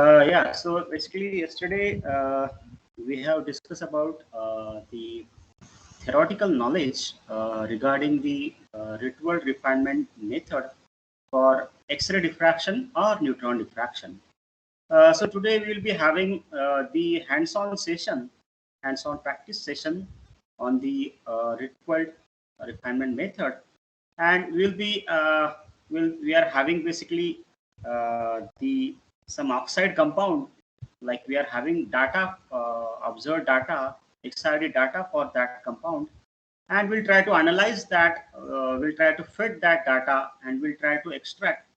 Yeah, so basically yesterday we have discussed about the theoretical knowledge regarding the Rydberg refinement method for X-ray diffraction or neutron diffraction. So today we will be having the hands-on session, hands-on practice session on the Rydberg refinement method, and we are having basically the some oxide compound, like we are having data, observed data, excited data for that compound, and we'll try to analyze that, we'll try to fit that data, and we'll try to extract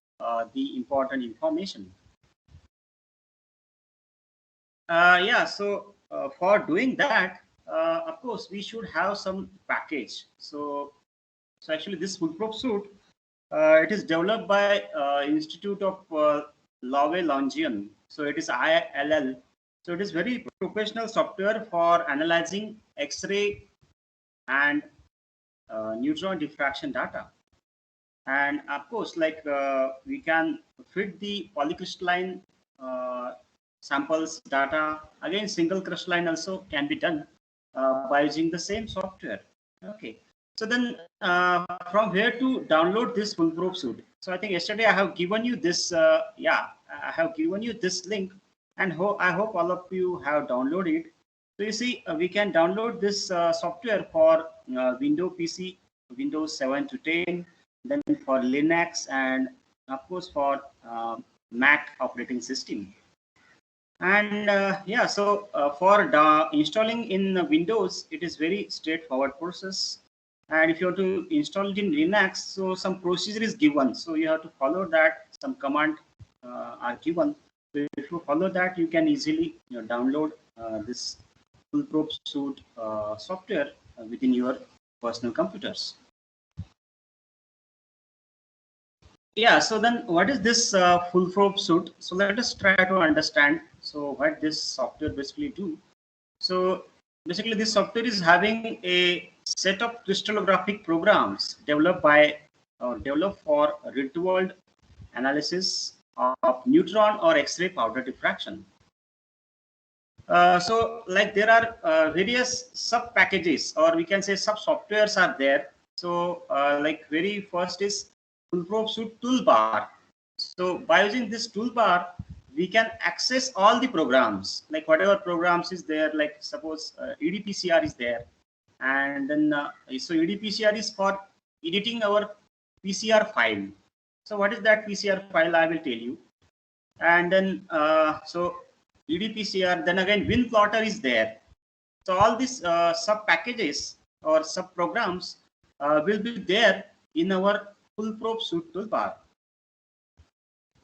the important information. Yeah, so for doing that, of course we should have some package. So actually this foolproof suite, it is developed by Institute of Lowe Longian. So it is ILL. So it is very professional software for analyzing X-ray and neutron diffraction data. And of course, like we can fit the polycrystalline uh, samples data. Again, single crystalline also can be done by using the same software. Okay. So then from where to download this foolproof suite? So I think yesterday I have given you this, yeah, I have given you this link, and I hope all of you have downloaded it. So you see, we can download this software for Windows PC, Windows 7 to 10, then for Linux, and of course for Mac operating system. And yeah, so for installing in Windows, it is very straightforward process. And if you want to install it in Linux, so some procedure is given. So you have to follow that. Some command are given. So if you follow that, you can easily download this foolproof suite software within your personal computers. Yeah, so then what is this foolproof suite? So let us try to understand. So what this software basically do. So basically this software is having a set of crystallographic programs developed for real-world analysis of neutron or X-ray powder diffraction. So like there are various sub packages, or we can say sub softwares are there. So like very first is foolproof suite toolbar. So by using this toolbar, we can access all the programs, like whatever programs is there, like suppose EDPCR is there. And then so EDPCR is for editing our PCR file. So what is that PCR file? I will tell you. And then so EDPCR, then again WinPlotter is there. So all these sub packages or sub programs will be there in our foolproof suite toolbar.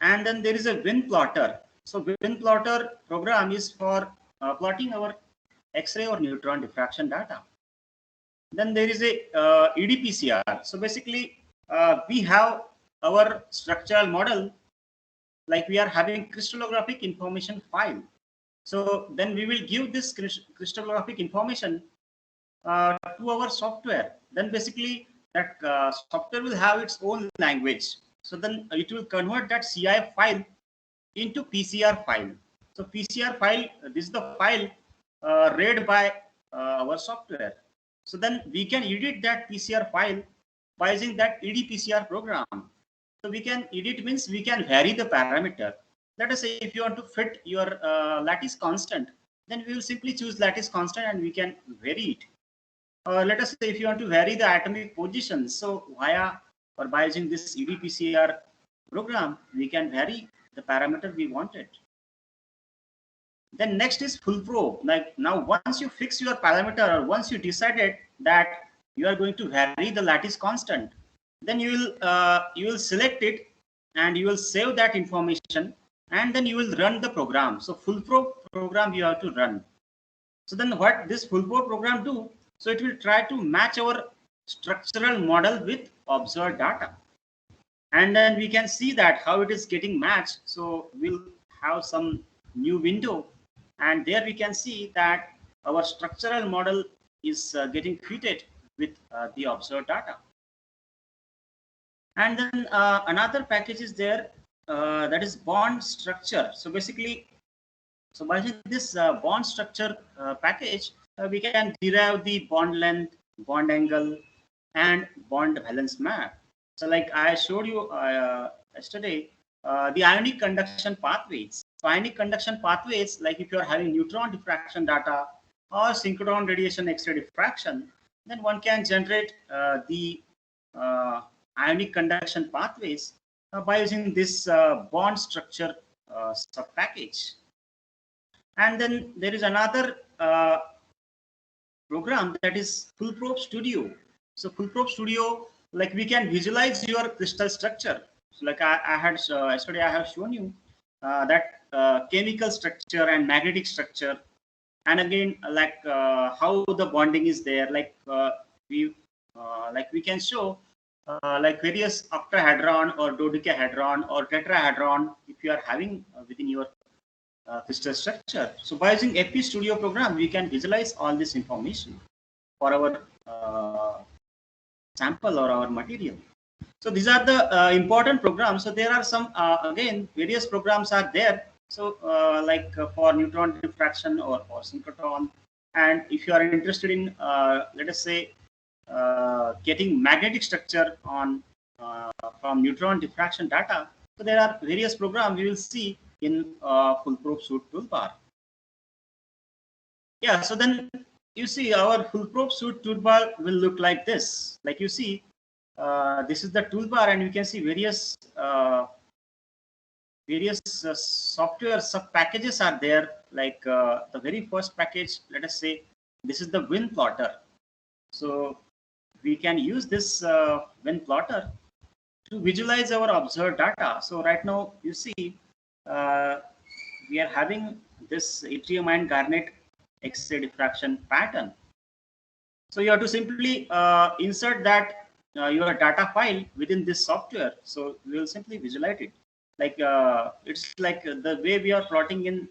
And then there is a WinPlotter. So WinPlotter program is for plotting our X-ray or neutron diffraction data. Then there is a EDPCR. So basically we have our structural model, like we are having crystallographic information file. So then we will give this crystallographic information to our software. Then basically that software will have its own language. So then it will convert that CIF file into PCR file. So PCR file, this is the file read by our software. So then we can edit that PCR file by using that EDPCR program. So we can edit means we can vary the parameter. Let us say if you want to fit your lattice constant, then we will simply choose lattice constant and we can vary it. Let us say if you want to vary the atomic position, so via or by using this EDPCR program, we can vary the parameter we wanted. Then next is foolproof. Like now, once you fix your parameter, or once you decided that you are going to vary the lattice constant, then you will select it and you will save that information, and then you will run the program. So foolproof program you have to run. So then what this foolproof program do? So it will try to match our structural model with observed data. And then we can see that how it is getting matched. So we'll have some new window, and there we can see that our structural model is getting fitted with the observed data. And then another package is there, that is bond structure. So basically, so by using this bond structure package, we can derive the bond length, bond angle, and bond valence map. So like I showed you yesterday, the ionic conduction pathways. So ionic conduction pathways, like if you are having neutron diffraction data or synchrotron radiation X-ray diffraction, then one can generate the uh, ionic conduction pathways by using this bond structure sub package. And then there is another program that is Fullproof Studio. So Fullproof Studio, like we can visualize your crystal structure. So like I had yesterday, I have shown you that chemical structure and magnetic structure, and again like how the bonding is there. We can show like various octahedron or dodecahedron or tetrahedron if you are having within your crystal structure. So by using FP Studio program, we can visualize all this information for our sample or our material. So these are the important programs. So there are some again various programs are there. So for neutron diffraction or for synchrotron, and if you are interested in let us say getting magnetic structure on from neutron diffraction data, so there are various programs we will see in Fullproof Suite toolbar. Yeah, so then you see our Fullproof Suite toolbar will look like this. Like you see, this is the toolbar, and you can see various software sub packages are there. Like the very first package, let us say this is the wind plotter. So we can use this wind plotter to visualize our observed data. So right now you see uh, we are having this yttrium ion garnet X-ray diffraction pattern. So you have to simply insert that your data file within this software. So we will simply visualize it. Like it's like the way we are plotting in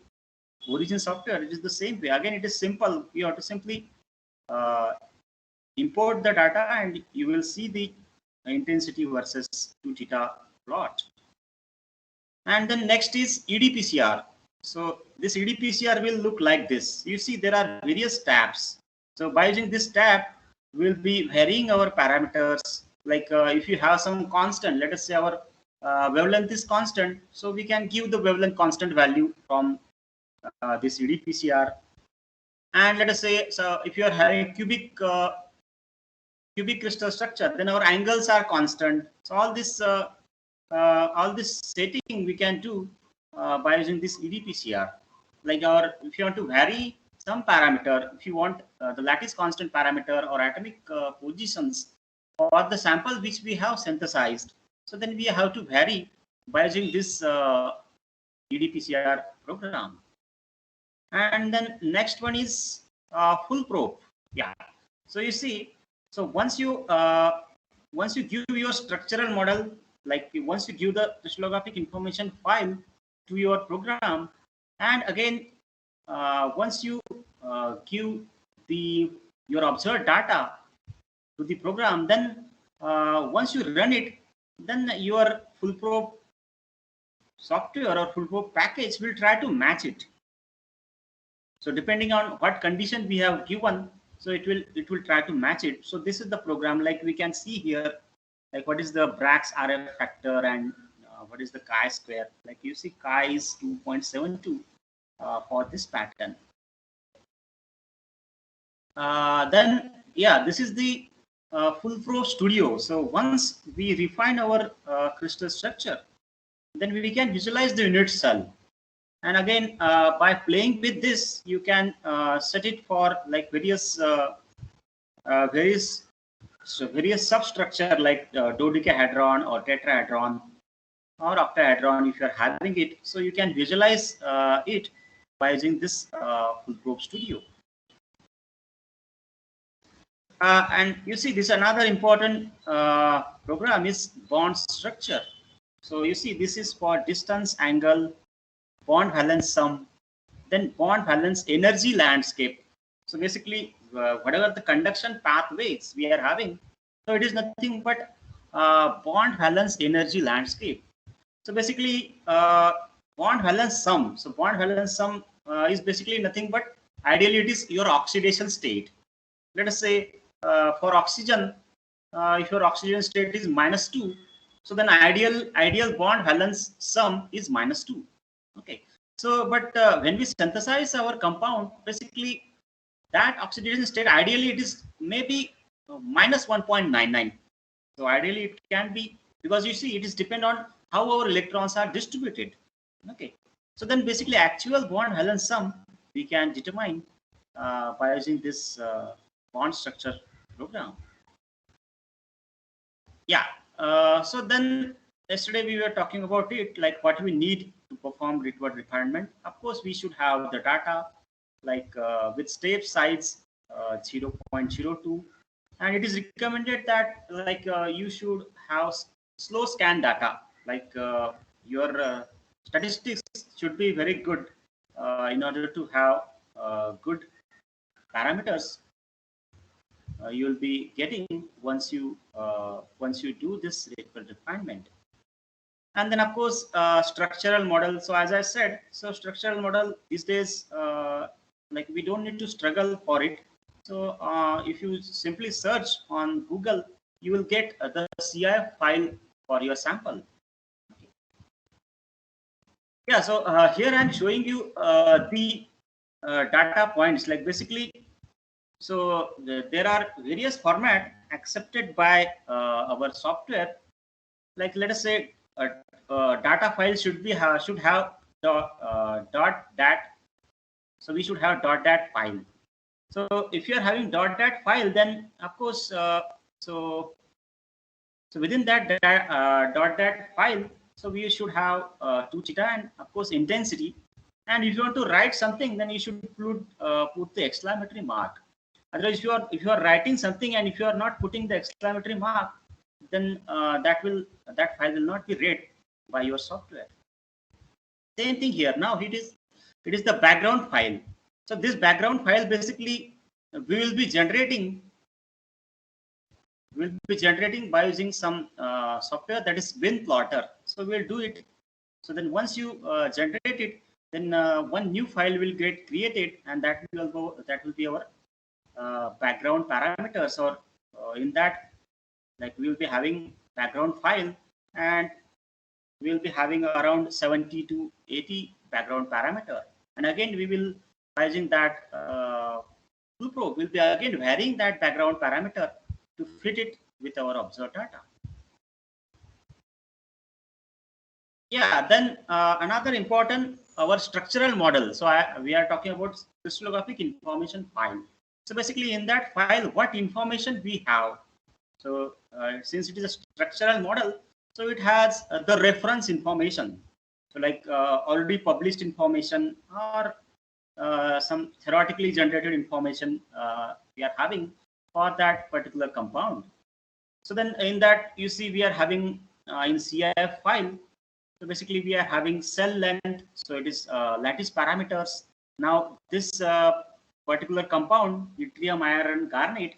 origin software. It is the same way. Again, it is simple. You have to simply uh, import the data, and you will see the intensity versus 2 theta plot. And then next is EDPCR. So this EDPCR will look like this. You see there are various tabs. So by using this tab, we'll be varying our parameters. Like if you have some constant, let us say our wavelength is constant. So we can give the wavelength constant value from this EDPCR. And let us say, so if you are having cubic crystal structure, then our angles are constant. So all this setting we can do by using this EDPCR. Like if you want to vary some parameter, if you want the lattice constant parameter or atomic positions for the sample which we have synthesized, so then we have to vary by using this EDPCR program. And then next one is Fullproof. Yeah. So you see, so once you give your structural model, like once you give the crystallographic information file to your program, and again once you give your observed data to the program, then once you run it, then your Fullproof software or Fullproof package will try to match it. So depending on what condition we have given, so it will try to match it. So this is the program. Like we can see here, like what is the Bragg's RF factor and what is the chi-square. Like you see chi is 2.72 for this pattern. Then yeah, this is the Fullproof Studio. So once we refine our crystal structure, then we can visualize the unit cell. And again, by playing with this, you can set it for like various substructure like dodecahedron or tetrahedron or octahedron if you are having it. So you can visualize it by using this Fullproof Studio. And you see, this another important program is bond structure. So you see, this is for distance, angle, bond valence sum, then bond valence energy landscape. So basically, whatever the conduction pathways we are having, so it is nothing but bond valence energy landscape. So basically, bond valence sum. So bond valence sum is basically nothing but ideally it is your oxidation state. Let us say for oxygen, if your oxygen state is -2, so then ideal bond valence sum is -2. Okay. So but when we synthesize our compound, basically that oxidation state ideally it is maybe -1.99. So ideally it can be, because you see it is depend on how our electrons are distributed. Okay. So then basically actual bond valence sum we can determine by using this bond structure program. Yeah. So then yesterday we were talking about it, like what we need to perform Rickword refinement. Of course, we should have the data, like with step size 0.02, and it is recommended that like you should have slow scan data, like your statistics should be very good in order to have good parameters you will be getting once you do this refinement. And then of course structural model. So as I said, so structural model these days like we don't need to struggle for it. So if you simply search on Google, you will get the CIF file for your sample. Okay. Yeah, so here I'm showing you the data points, like basically. So there are various format accepted by our software. Like let us say a data file should have dot dat. So we should have dot dat file. So if you are having dot dat file, then of course so within that dot dat file, so we should have 2 theta and of course intensity. And if you want to write something, then you should put the exclamatory mark. Otherwise, if you are writing something and if you are not putting the exclamatory mark, then that file will not be read by your software. Same thing here. Now it is the background file. So this background file basically we will be generating by using some software, that is WinPlotter. So we'll do it. So then once you generate it, then one new file will get created, and that will be our background parameters, or in that, like we will be having background file, and we will be having around 70 to 80 background parameter. And again we will, by using that toolprobe, will be again varying that background parameter to fit it with our observed data. Yeah, then another important, our structural model. So we are talking about crystallographic information file. So basically in that file, what information we have. So since it is a structural model, so it has the reference information. So like already published information, or some theoretically generated information we are having for that particular compound. So then in that, you see we are having in CIF file. So basically we are having cell length. So it is lattice parameters. Now this particular compound, yttrium iron garnet,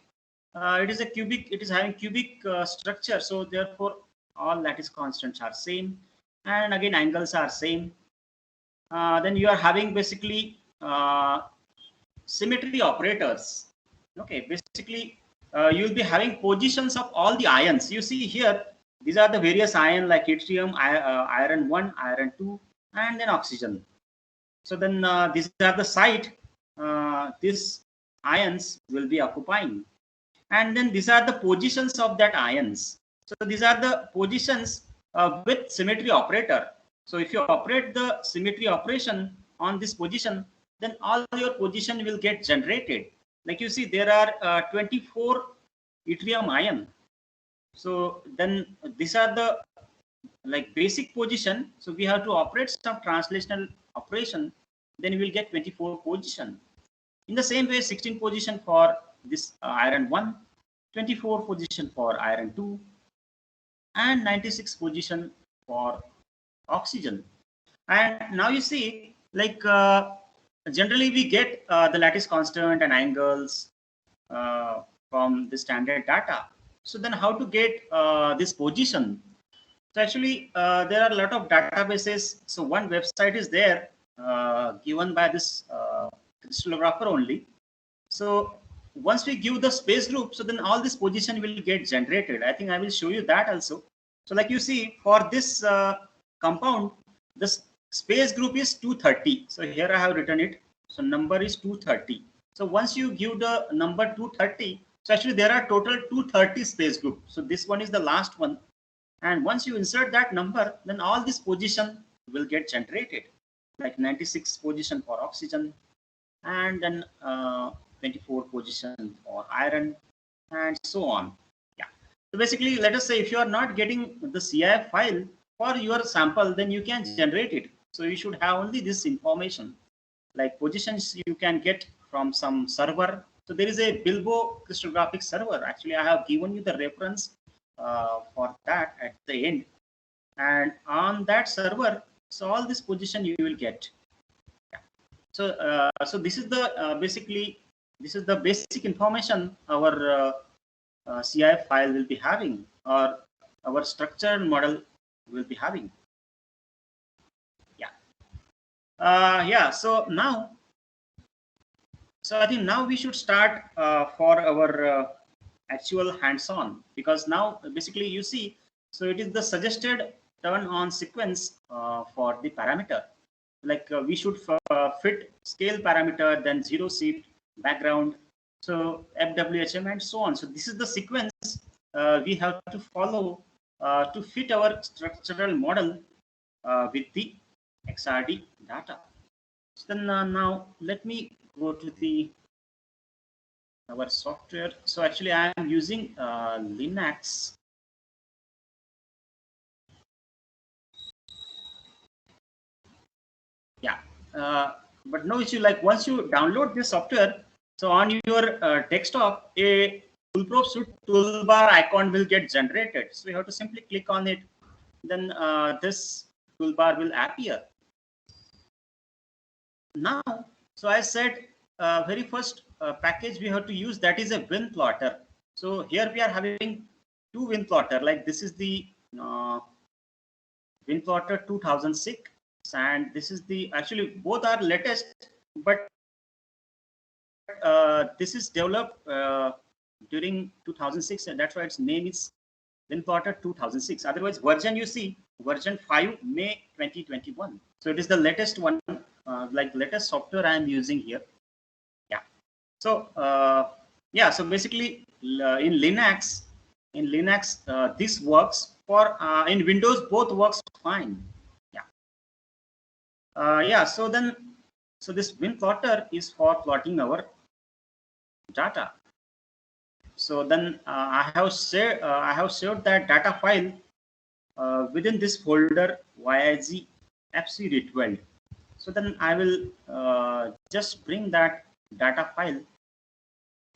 it is having cubic structure. So therefore all lattice constants are same, and again angles are same. Then you are having basically symmetry operators. Okay, basically you'll be having positions of all the ions. You see here, these are the various ions like yttrium, iron 1, iron 2, and then oxygen. So then these are the site these ions will be occupying. And then these are the positions of that ions. So these are the positions with symmetry operator. So if you operate the symmetry operation on this position, then all your position will get generated. Like you see, there are 24 yttrium ion. So then these are the like basic position. So we have to operate some translational operation, then we will get 24 position. In the same way, 16 position for this iron 1, 24 position for iron 2, and 96 position for oxygen. And now you see, like generally we get the lattice constant and angles from the standard data. So then how to get this position? So actually, there are a lot of databases. So one website is there given by this crystallographer only. So once we give the space group, so then all this position will get generated. I think I will show you that also. So like you see, for this compound, the space group is 230. So here I have written it. So number is 230. So once you give the number 230, so actually there are total 230 space group. So this one is the last one. And once you insert that number, then all this position will get generated, like 96 position for oxygen, and then 24 position for iron, and so on. Yeah. So basically, let us say if you are not getting the CIF file for your sample, then you can generate it. So you should have only this information, like positions you can get from some server. So there is a Bilbo crystallographic server. Actually, I have given you the reference for that at the end. And on that server, so all this position you will get. So this is the basically this is the basic information our CIF file will be having, or our structured model will be having. Yeah. Yeah. So now, so I think now we should start for our actual hands-on, because now basically you see, so it is the suggested turn on sequence for the parameter. Like we should fit scale parameter, then zero shift, background, so FWHM and so on. So this is the sequence we have to follow to fit our structural model with the XRD data. So then now let me go to the our software. So actually I am using Linux. Yeah, but no issue. Like once you download this software, so on your desktop, a Fullproof Suite toolbar icon will get generated. So you have to simply click on it. Then this toolbar will appear. Now, so I said very first package we have to use, that is a wind plotter. So here we are having two wind plotter. Like this is the wind plotter 2006, and this is the, actually both are latest, but this is developed during 2006, and that's why its name is WinPlotter 2006. Otherwise, version you see, version 5 May 2021. So it is the latest one, like latest software I am using here. Yeah. So yeah. So basically, in Linux, this works for in Windows both works fine. Yeah. Yeah. So then, so this WinPlotter is for plotting our data. So then I have saved that data file within this folder YIG fcret12. So then I will just bring that data file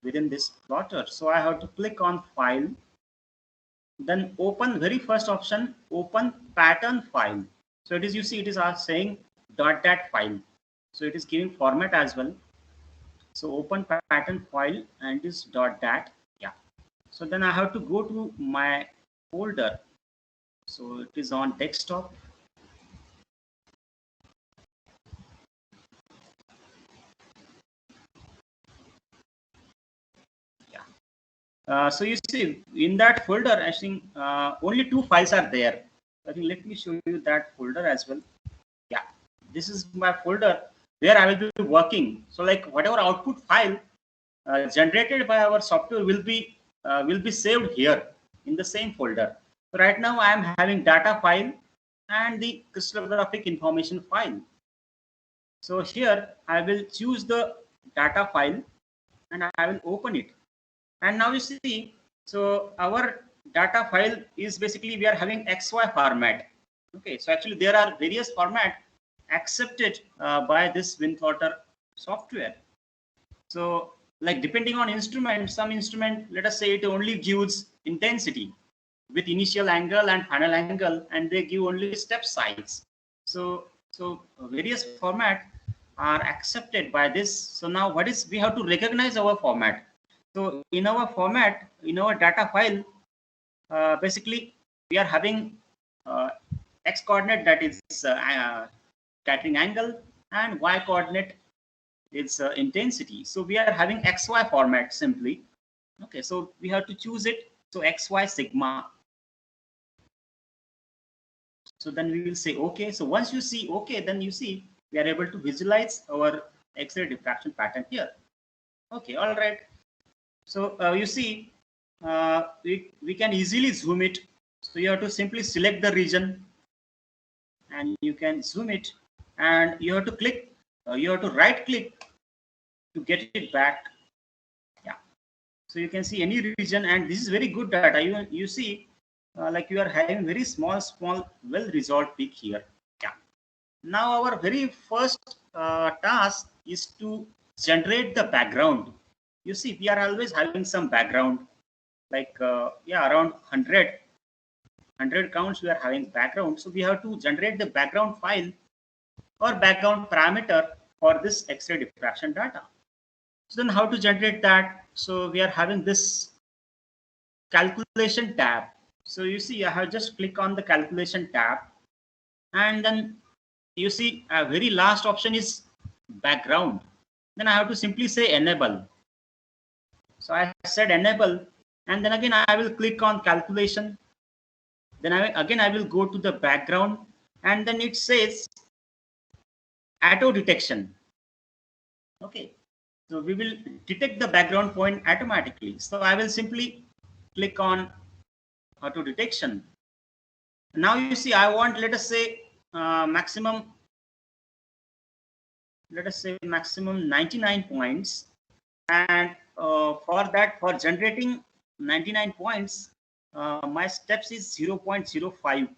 within this plotter. So I have to click on file, then open, very first option, open pattern file. So it is, you see, it is saying .dat file. So it is giving format as well. So open pattern file and this .dat. Yeah. So then I have to go to my folder. So it is on desktop. Yeah. So you see in that folder, I think only two files are there. I think let me show you that folder as well. Yeah, this is my folder where I will be working. So like whatever output file generated by our software will be saved here in the same folder. So right now I am having data file and the crystallographic information file. So here I will choose the data file and I will open it. And now you see, so our data file is basically, we are having XY format. Okay, so actually there are various format accepted by this WinPlotter software. So like depending on instrument, some instrument, let us say it only gives intensity with initial angle and final angle, and they give only step size. So various format are accepted by this. So now what is, we have to recognize our format. So in our format, in our data file, basically we are having x coordinate, that is scattering angle, and y coordinate is intensity. So we are having xy format simply. Okay, so we have to choose it. So xy sigma. So then we will say okay. So once you see okay, then you see we are able to visualize our X-ray diffraction pattern here. Okay, all right. So you see, we can easily zoom it. So you have to simply select the region and you can zoom it, and you have to click, you have to right click to get it back. Yeah. So you can see any region, and this is very good data. You see, like you are having very small, well resolved peak here. Yeah. Now our very first task is to generate the background. You see, we are always having some background, like yeah, around 100 counts we are having background. So we have to generate the background file or background parameter for this X-ray diffraction data. So then how to generate that? So we are having this calculation tab. So you see, I have just click on the calculation tab, and then you see a very last option is background. Then I have to simply say enable. So I said enable, and then again I will click on calculation. Then again I will go to the background, and then it says auto detection. Okay, so we will detect the background point automatically. So I will simply click on auto detection. Now you see, I want, let us say maximum, let us say maximum 99 points, and for that, for generating 99 points, my steps is 0.05.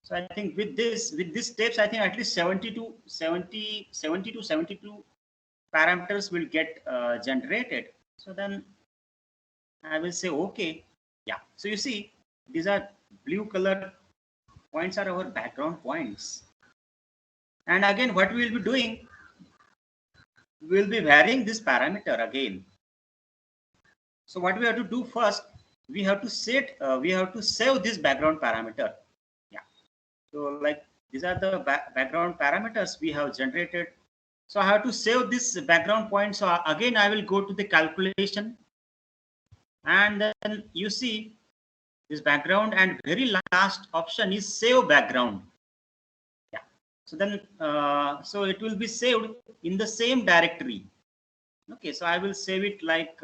So I think with these steps, I think at least 70 to 72 parameters will get generated. So then I will say okay. Yeah. So you see, these are blue color points are our background points. And again, what we will be doing, we will be varying this parameter again. So what we have to do first, we have to save this background parameter. Yeah. So like these are the background parameters we have generated. So I have to save this background point. So again, I will go to the calculation, and then you see this background, and very last option is save background. Yeah. So then, so it will be saved in the same directory. Okay. So I will save it like,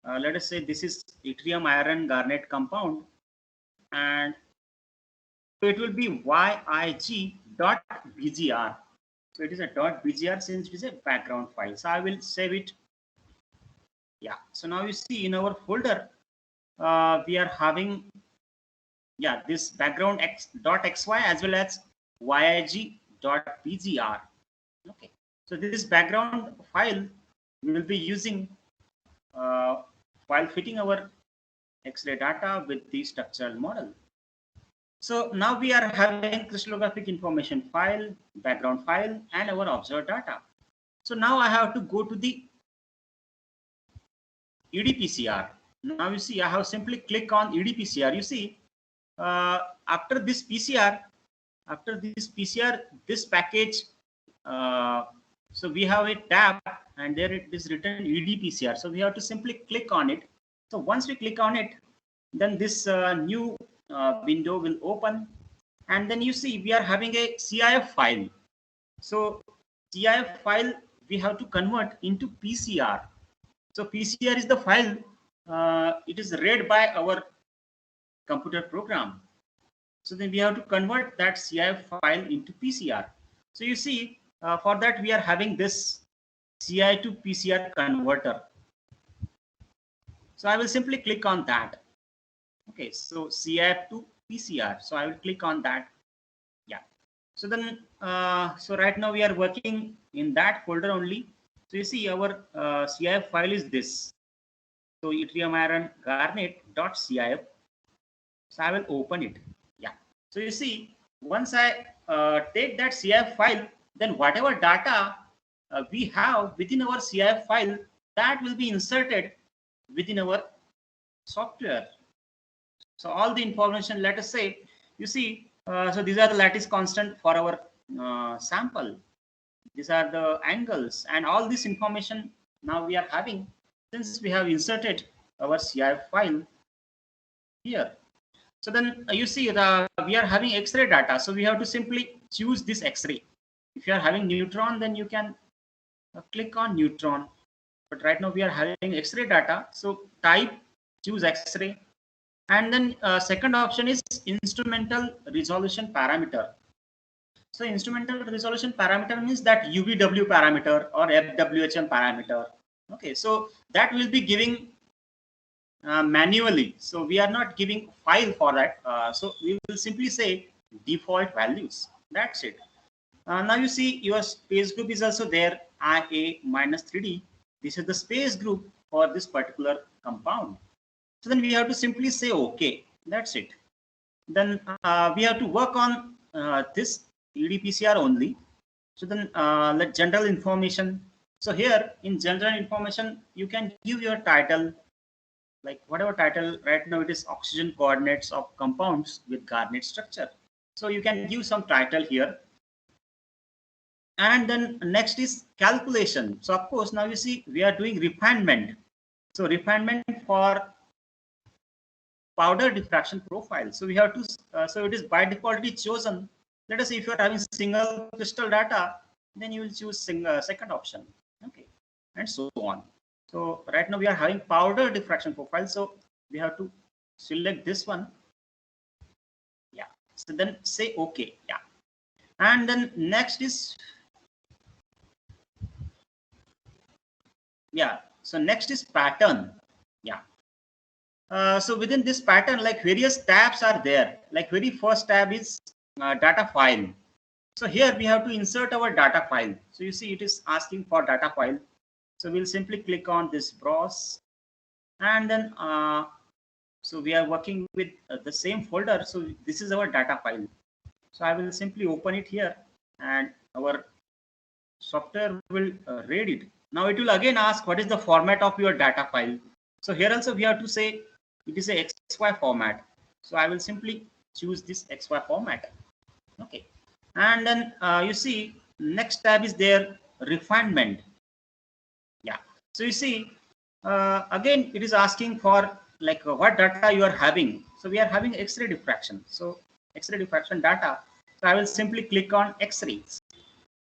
let us say this is yttrium iron garnet compound, and so it will be yig.bgr. So it is a .bgr since it is a background file. So I will save it. Yeah. So now you see in our folder, we are having, yeah, this background .xy as well as yig.bgr. Okay. So this background file we will be using while fitting our X-ray data with the structural model. So now we are having crystallographic information file, background file, and our observed data. So now I have to go to the EDPCR. Now you see, I have simply click on EDPCR. You see, after this PCR, this package, so we have a tab, and there it is written EDPCR. So we have to simply click on it. So once we click on it, then this new window will open, and then you see we are having a CIF file. So CIF file we have to convert into PCR. So PCR is the file, it is read by our computer program. So then we have to convert that CIF file into PCR. So you see, for that we are having this CI to PCR converter. So I will simply click on that. Okay, so CIF to PCR. So I will click on that. Yeah. So then, so right now we are working in that folder only. So you see our CIF file is this. So yttrium iron garnet.cif. So I will open it. Yeah. So you see, once I take that CIF file, then whatever data we have within our CIF file, that will be inserted within our software. So all the information, let us say, you see, so these are the lattice constant for our sample. These are the angles and all this information now we are having since we have inserted our CIF file here. So then you see we are having X-ray data. So we have to simply choose this X-ray. If you are having neutron, then you can click on neutron. But right now we are having X-ray data. So type, choose X-ray. And then second option is instrumental resolution parameter. So instrumental resolution parameter means that UVW parameter or FWHM parameter. Okay, so that will be giving manually. So we are not giving file for that. So we will simply say default values. That's it. Now you see your space group is also there, IA minus 3D. This is the space group for this particular compound. So then we have to simply say OK. That's it. Then we have to work on this EDPCR only. So then let general information. So here in general information, you can give your title, like whatever title. Right now it is oxygen coordinates of compounds with Garnett structure. So you can give some title here. And then next is calculation. So of course, now you see we are doing refinement. So refinement for powder diffraction profile. So we have to, so it is by default chosen. Let us say if you are having single crystal data, then you will choose second option. Okay, and so on. So right now we are having powder diffraction profile. So we have to select this one. Yeah. So then say OK. Yeah. And then next is, yeah. So next is pattern. Yeah. So within this pattern, like various tabs are there. Like very first tab is data file. So here we have to insert our data file. So you see it is asking for data file. So we'll simply click on this browse, and then so we are working with the same folder. So this is our data file. So I will simply open it here, and our software will read it. Now it will again ask what is the format of your data file. So here also we have to say it is a XY format. So I will simply choose this XY format. Okay. And then you see next tab is there, refinement. Yeah. So you see again it is asking for like what data you are having. So we are having X-ray diffraction. So X-ray diffraction data. So I will simply click on X-rays.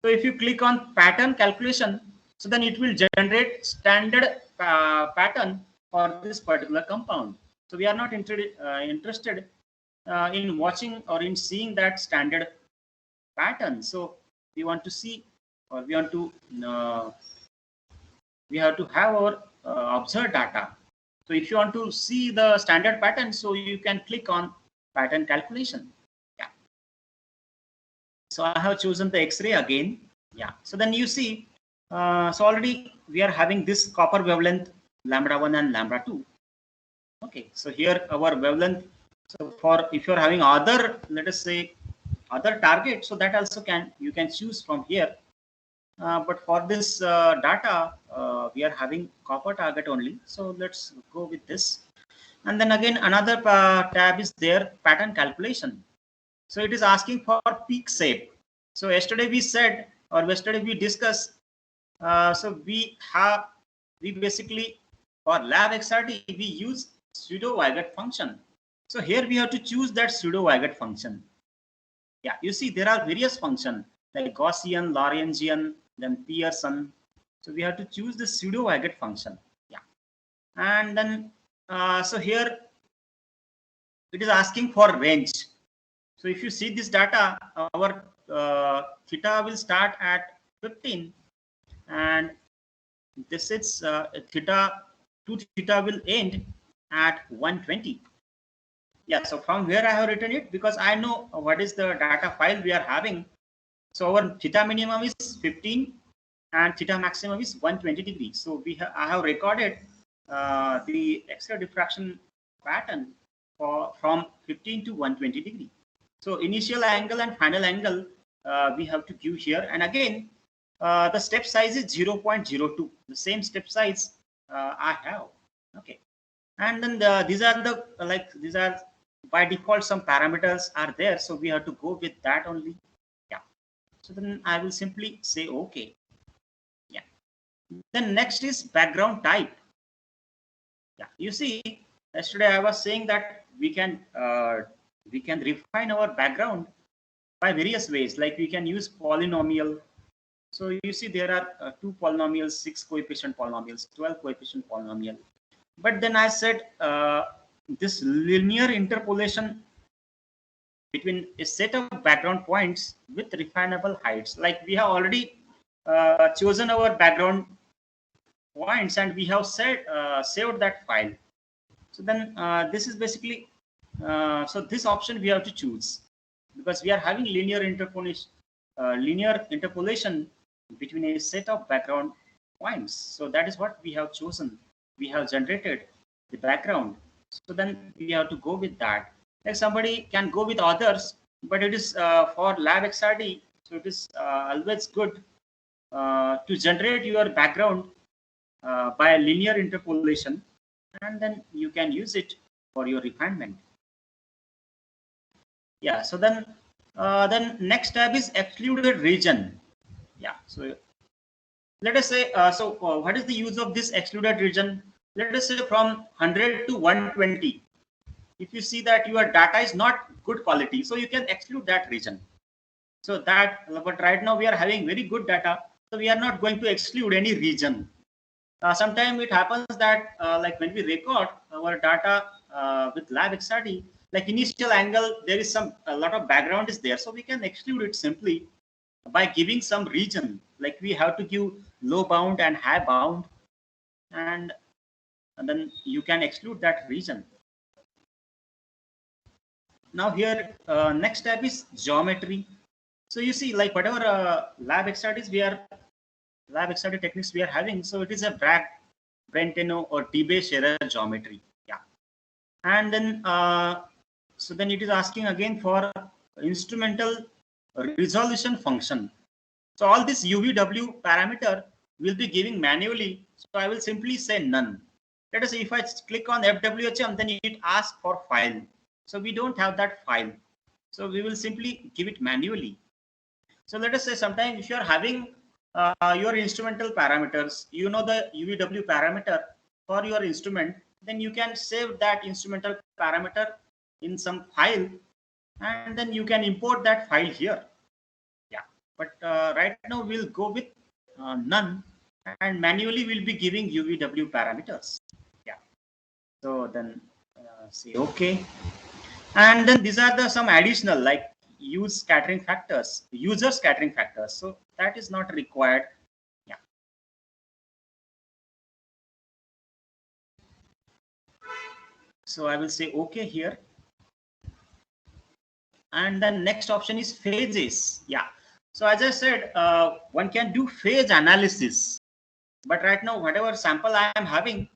So if you click on pattern calculation, so then it will generate standard pattern for this particular compound. So we are not interested in watching or in seeing that standard pattern. So we want to see, or we want to we have to have our observed data. So if you want to see the standard pattern, so you can click on pattern calculation. Yeah. So I have chosen the X-ray again. Yeah. So then you see, so already we are having this copper wavelength lambda 1 and lambda 2. Okay. So here our wavelength. So for if you are having other, let us say other target, so that also you can choose from here. But for this data, we are having copper target only. So let's go with this. And then again, another tab is there, pattern calculation. So it is asking for peak shape. So yesterday we said, or yesterday we discussed, so we basically for lab XRD, we use pseudo-Weigert function. So here we have to choose that pseudo-Weigert function. Yeah, you see there are various functions like Gaussian, Lorentzian, then Pearson. So we have to choose the pseudo-Weigert function. Yeah, and then so here it is asking for range. So if you see this data, our theta will start at 15, and this is theta 2 theta will end at 120. Yeah, so from where I have written it, because I know what is the data file we are having. So our theta minimum is 15 and theta maximum is 120 degrees. So I have recorded the X-ray diffraction pattern from 15 to 120 degree. So initial angle and final angle we have to give here. And again, the step size is 0.02. The same step size I have. Okay. And then these are by default some parameters are there, so we have to go with that only. Yeah. So then I will simply say okay. Yeah. Then next is background type. Yeah. You see, yesterday I was saying that we can refine our background by various ways. Like we can use polynomial. So you see there are two polynomials, 6 coefficient polynomials, 12 coefficient polynomial. But then I said this linear interpolation between a set of background points with refinable heights. Like we have already chosen our background points and we have saved that file. So then this is basically, so this option we have to choose because we are having linear interpolation between a set of background points. So that is what we have chosen. We have generated the background. So then we have to go with that. Like somebody can go with others, but it is for LabXRD. So it is always good to generate your background by a linear interpolation, and then you can use it for your refinement. Yeah. So then next tab is excluded region. Yeah. So let us say, what is the use of this excluded region? Let us say from 100 to 120. If you see that your data is not good quality, so you can exclude that region. So that, but right now we are having very good data, so we are not going to exclude any region. Sometimes it happens that like when we record our data with LabXRD, like initial angle, there is a lot of background is there, so we can exclude it simply by giving some region. Like we have to give low bound and high bound, and then you can exclude that region. Now here, next tab is geometry. So you see, like whatever LabXRD techniques we are having, so it is a Bragg, Brentano, or Debye-Scherrer geometry. Yeah, and then so then it is asking again for instrumental resolution function. So all this UVW parameter will be giving manually. So I will simply say none. Let us say if I click on FWHM, then it asks for file. So we don't have that file. So we will simply give it manually. So let us say sometimes if you are having your instrumental parameters, you know the UVW parameter for your instrument, then you can save that instrumental parameter in some file, and then you can import that file here. Yeah, but right now we'll go with none, and manually we'll be giving UVW parameters. Yeah, so then say okay, and then these are the some additional like user scattering factors. So that is not required. Yeah. So I will say okay here. And then next option is phases. Yeah. So as I said, one can do phase analysis, but right now whatever sample I am having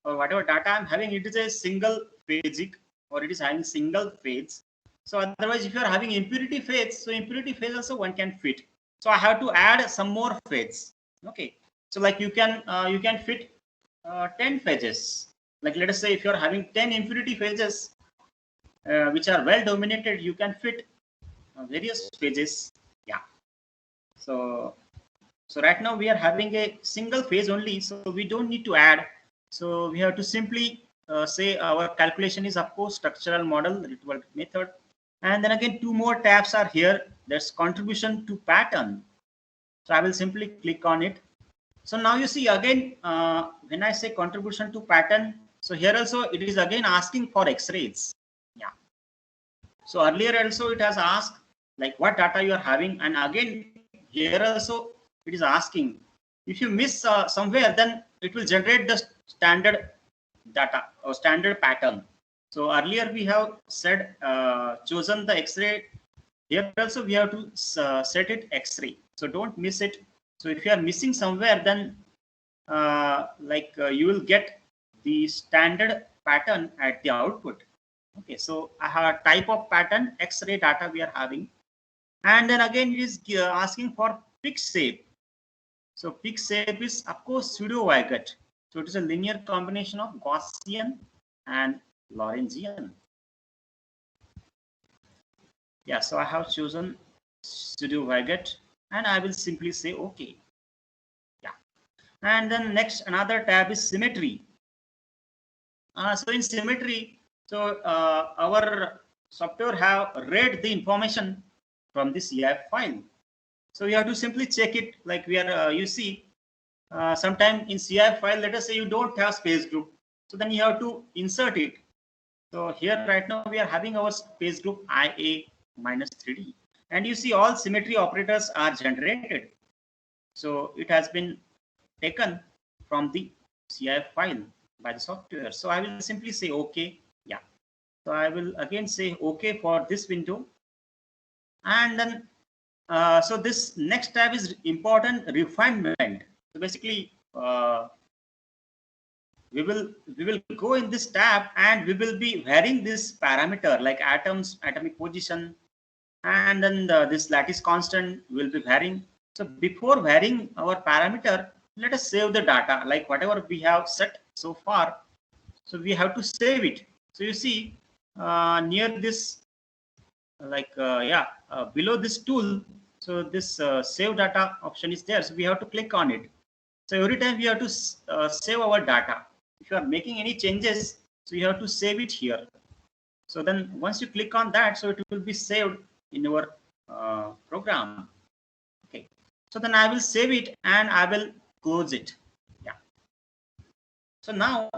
or whatever data I'm having, it is a single phasic or it is having single phase. So otherwise, if you are having impurity phase, so impurity phase also one can fit. So I have to add some more phase. Okay. So like you can fit 10 phases. Like let us say if you are having 10 impurity phases which are well dominated, you can fit various phases. Yeah. So so right now we are having a single phase only, so we don't need to add. So we have to simply say our calculation is of course structural model ritual method, and then again two more tabs are here. That's contribution to pattern. So I will simply click on it. So now you see again when I say contribution to pattern, so here also it is again asking for X-rays. Yeah. So earlier also it has asked like what data you are having, and again here also it is asking if you miss somewhere, then it will generate the standard data or standard pattern. So earlier we have said chosen the X-ray. Here also we have to set it X-ray. So don't miss it. So if you are missing somewhere, then you will get the standard pattern at the output. Okay, so I have a type of pattern X-ray data we are having, and then again it is asking for fixed shape. So fixed shape is of course pseudo-Weigott. So it is a linear combination of Gaussian and Lorentzian. Yeah, so I have chosen Studio Widget and I will simply say OK. Yeah. And then next another tab is symmetry. So in symmetry, so our software have read the information from the CIF file. So you have to simply check it like we are, you see, sometime in CIF file, let us say you don't have space group. So then you have to insert it. So here right now we are having our space group IA minus 3D. And you see all symmetry operators are generated. So it has been taken from the CIF file by the software. So I will simply say OK. Yeah. So I will again say OK for this window. And then, so this next tab is important refinement. So basically, we will go in this tab and we will be varying this parameter like atoms, atomic position, and then this lattice constant will be varying. So before varying our parameter, let us save the data like whatever we have set so far. So we have to save it. So you see near this like below this tool, so this save data option is there, so we have to click on it. So every time we have to save our data. If you are making any changes, so you have to save it here. So then once you click on that, so it will be saved in your program. Okay, so then I will save it and I will close it. Yeah. So now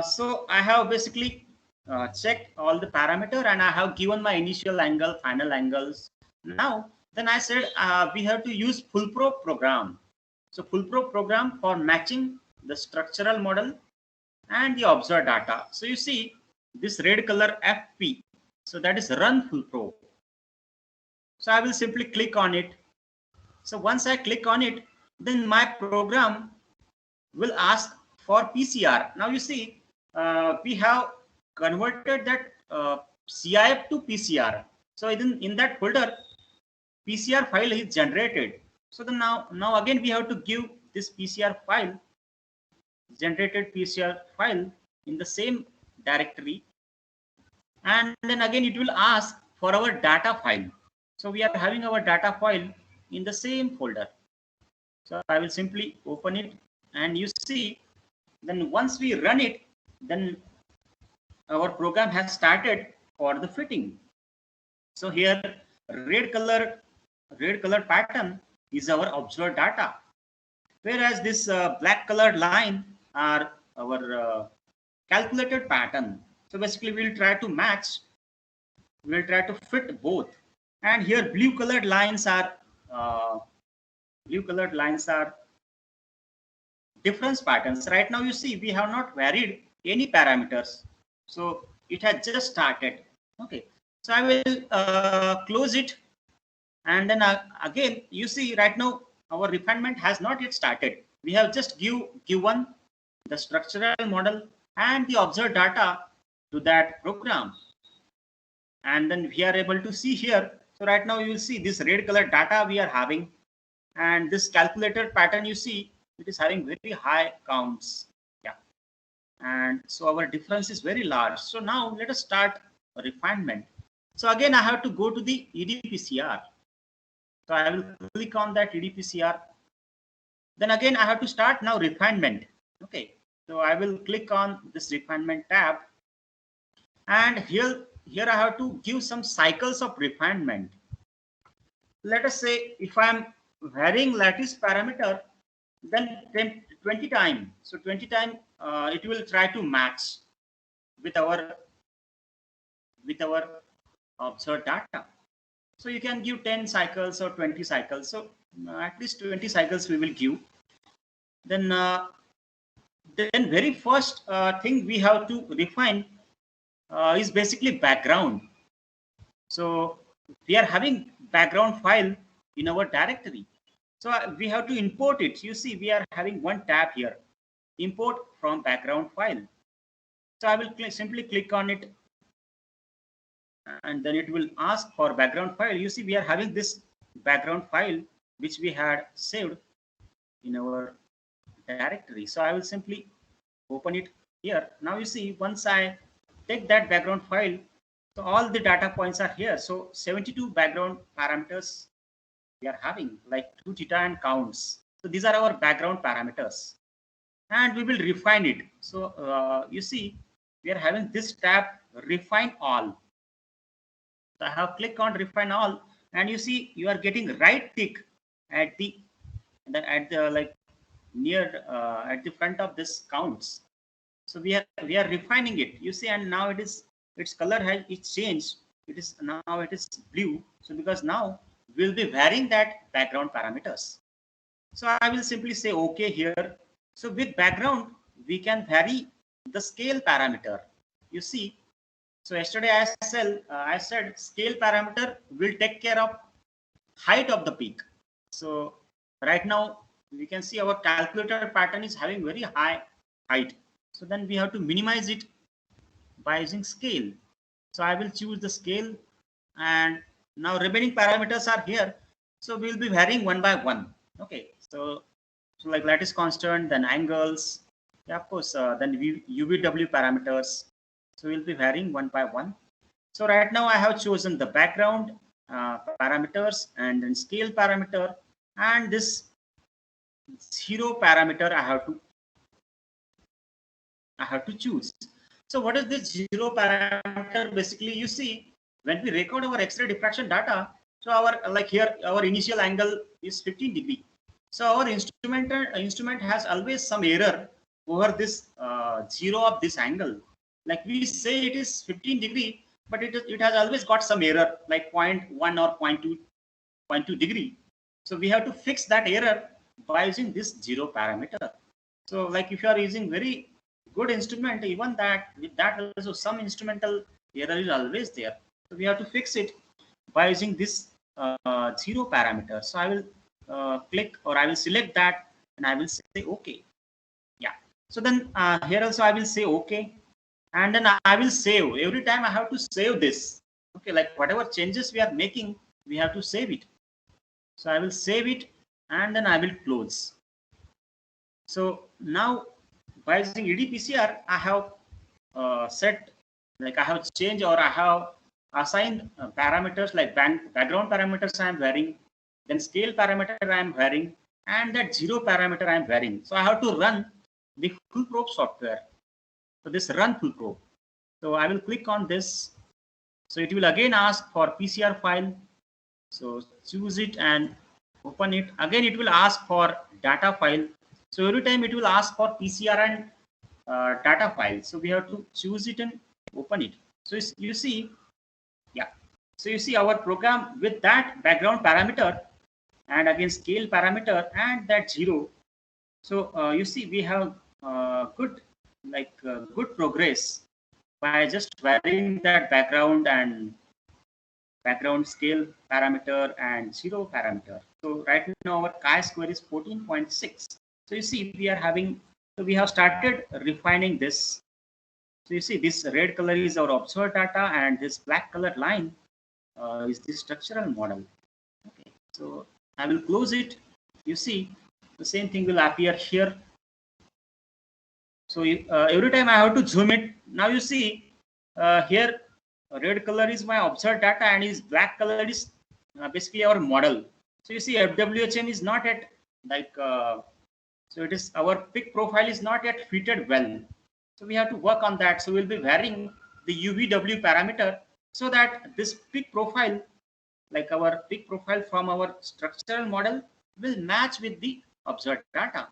so I have basically checked all the parameter and I have given my initial angle, final angles. Now, then I said we have to use FullPro program. So FullPro program for matching the structural model and the observed data. So you see this red color FP. So that is Run FullPro. So I will simply click on it. So once I click on it, then my program will ask for PCR. Now you see, we have converted that CIF to PCR. So in that folder, PCR file is generated. So then now again we have to give this PCR file, generated PCR file in the same directory, and then again it will ask for our data file. So we are having our data file in the same folder. So I will simply open it and you see, then once we run it, then our program has started for the fitting. So here red colored pattern is our observed data, whereas this black colored line are our calculated pattern. So basically we'll try to match, we'll try to fit both. And here uh, blue colored lines are difference patterns. Right now you see we have not varied any parameters. So it has just started. Okay. So I will close it. And then again, you see right now our refinement has not yet started. We have just given the structural model and the observed data to that program. And then we are able to see here. So right now you will see this red color data we are having, and this calculated pattern you see it is having very high counts. Yeah, and so our difference is very large. So now let us start a refinement. So again I have to go to the EDPCR. So I will click on that EDPCR. Then again I have to start now refinement. Okay, so I will click on this refinement tab, and here I have to give some cycles of refinement. Let us say if I am varying lattice parameter, then 20 time. So 20 time it will try to match with our observed data. So you can give 10 cycles or 20 cycles. So at least 20 cycles we will give. Then very first thing we have to refine is basically background. So we are having background file in our directory. So we have to import it. You see, we are having one tab here, import from background file. So I will simply click on it, and then it will ask for background file. You see, we are having this background file which we had saved in our directory. So I will simply open it here. Now you see, once I take that background file, So all the data points are here. So 72 background parameters we are having, like 2 theta and counts. So these are our background parameters, and we will refine it. So you see, we are having this tab, refine all. So I have clicked on refine all, and you see you are getting right tick at the like near at the front of this counts. So we are refining it. You see, and now its color has it's changed. It is blue. So because now we'll be varying that background parameters. So I will simply say OK here. So with background, we can vary the scale parameter. You see, so yesterday I said scale parameter will take care of height of the peak. So right now we can see our calculator pattern is having very high height. So then we have to minimize it by using scale. So I will choose the scale, and now remaining parameters are here. So we will be varying one by one. Okay. So like lattice constant, then angles, yeah, of course, then UVW parameters. So we'll be varying one by one. So right now I have chosen the background parameters and then scale parameter, and this zero parameter I have to choose. So what is this zero parameter? Basically, you see, when we record our X-ray diffraction data, so our like here our initial angle is 15 degree. So our instrument has always some error over this zero of this angle. Like we say it is 15 degree, but it has always got some error like 0.1 or 0.2 degree. So we have to fix that error by using this zero parameter. So like if you are using very good instrument, even that with that also some instrumental error is always there. So we have to fix it by using this zero parameter. So I will click, or I will select that, and I will say OK. Yeah. So then here also I will say OK, and then I will save. Every time I have to save this. Okay, like whatever changes we are making, we have to save it. So I will save it, and then I will close. So now by using EDPCR, I have set, like I have changed, or I have assigned parameters like background parameters I am varying, then scale parameter I am varying, and that zero parameter I am varying. So I have to run the FullProbe software. So this run FullProbe. So I will click on this. So it will again ask for PCR file. So choose it and open it. Again, it will ask for data file. So every time it will ask for PCR and data file. So we have to choose it and open it. So you see, yeah. So you see our program with that background parameter and again scale parameter and that zero. So you see we have good progress by just varying that background scale parameter and zero parameter. So right now our chi-square is 14.6. So you see we are having, so we have started refining this. So you see this red color is our observed data, and this black colored line is the structural model. Okay, so I will close it. You see the same thing will appear here. So every time I have to zoom it. Now you see here red color is my observed data, and is black color is basically our model. So you see FWHM is not at like so it is our peak profile is not yet fitted well. So we have to work on that. So we'll be varying the UVW parameter so that this peak profile, like our peak profile from our structural model, will match with the observed data.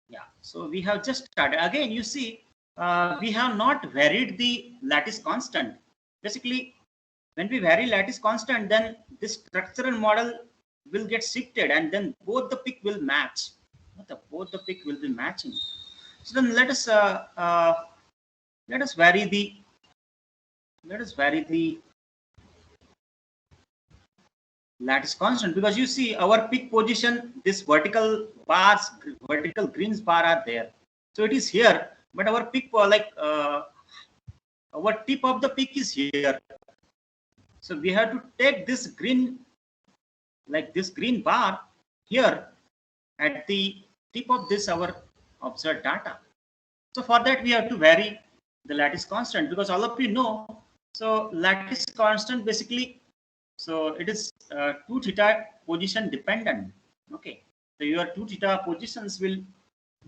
Yeah, so we have just started. Again, you see, we have not varied the lattice constant. Basically, when we vary lattice constant, then this structural model will get shifted, and then both the peak will match. Both the peak will be matching. So then let us vary the lattice constant, because you see our peak position, this vertical greens bar are there. So it is here, but our peak our tip of the peak is here. So we have to take this green, like this green bar here at the tip of this our observed data. So for that we have to vary the lattice constant, because all of you know, so lattice constant basically, so it is 2 theta position dependent. Okay, so your 2 theta positions will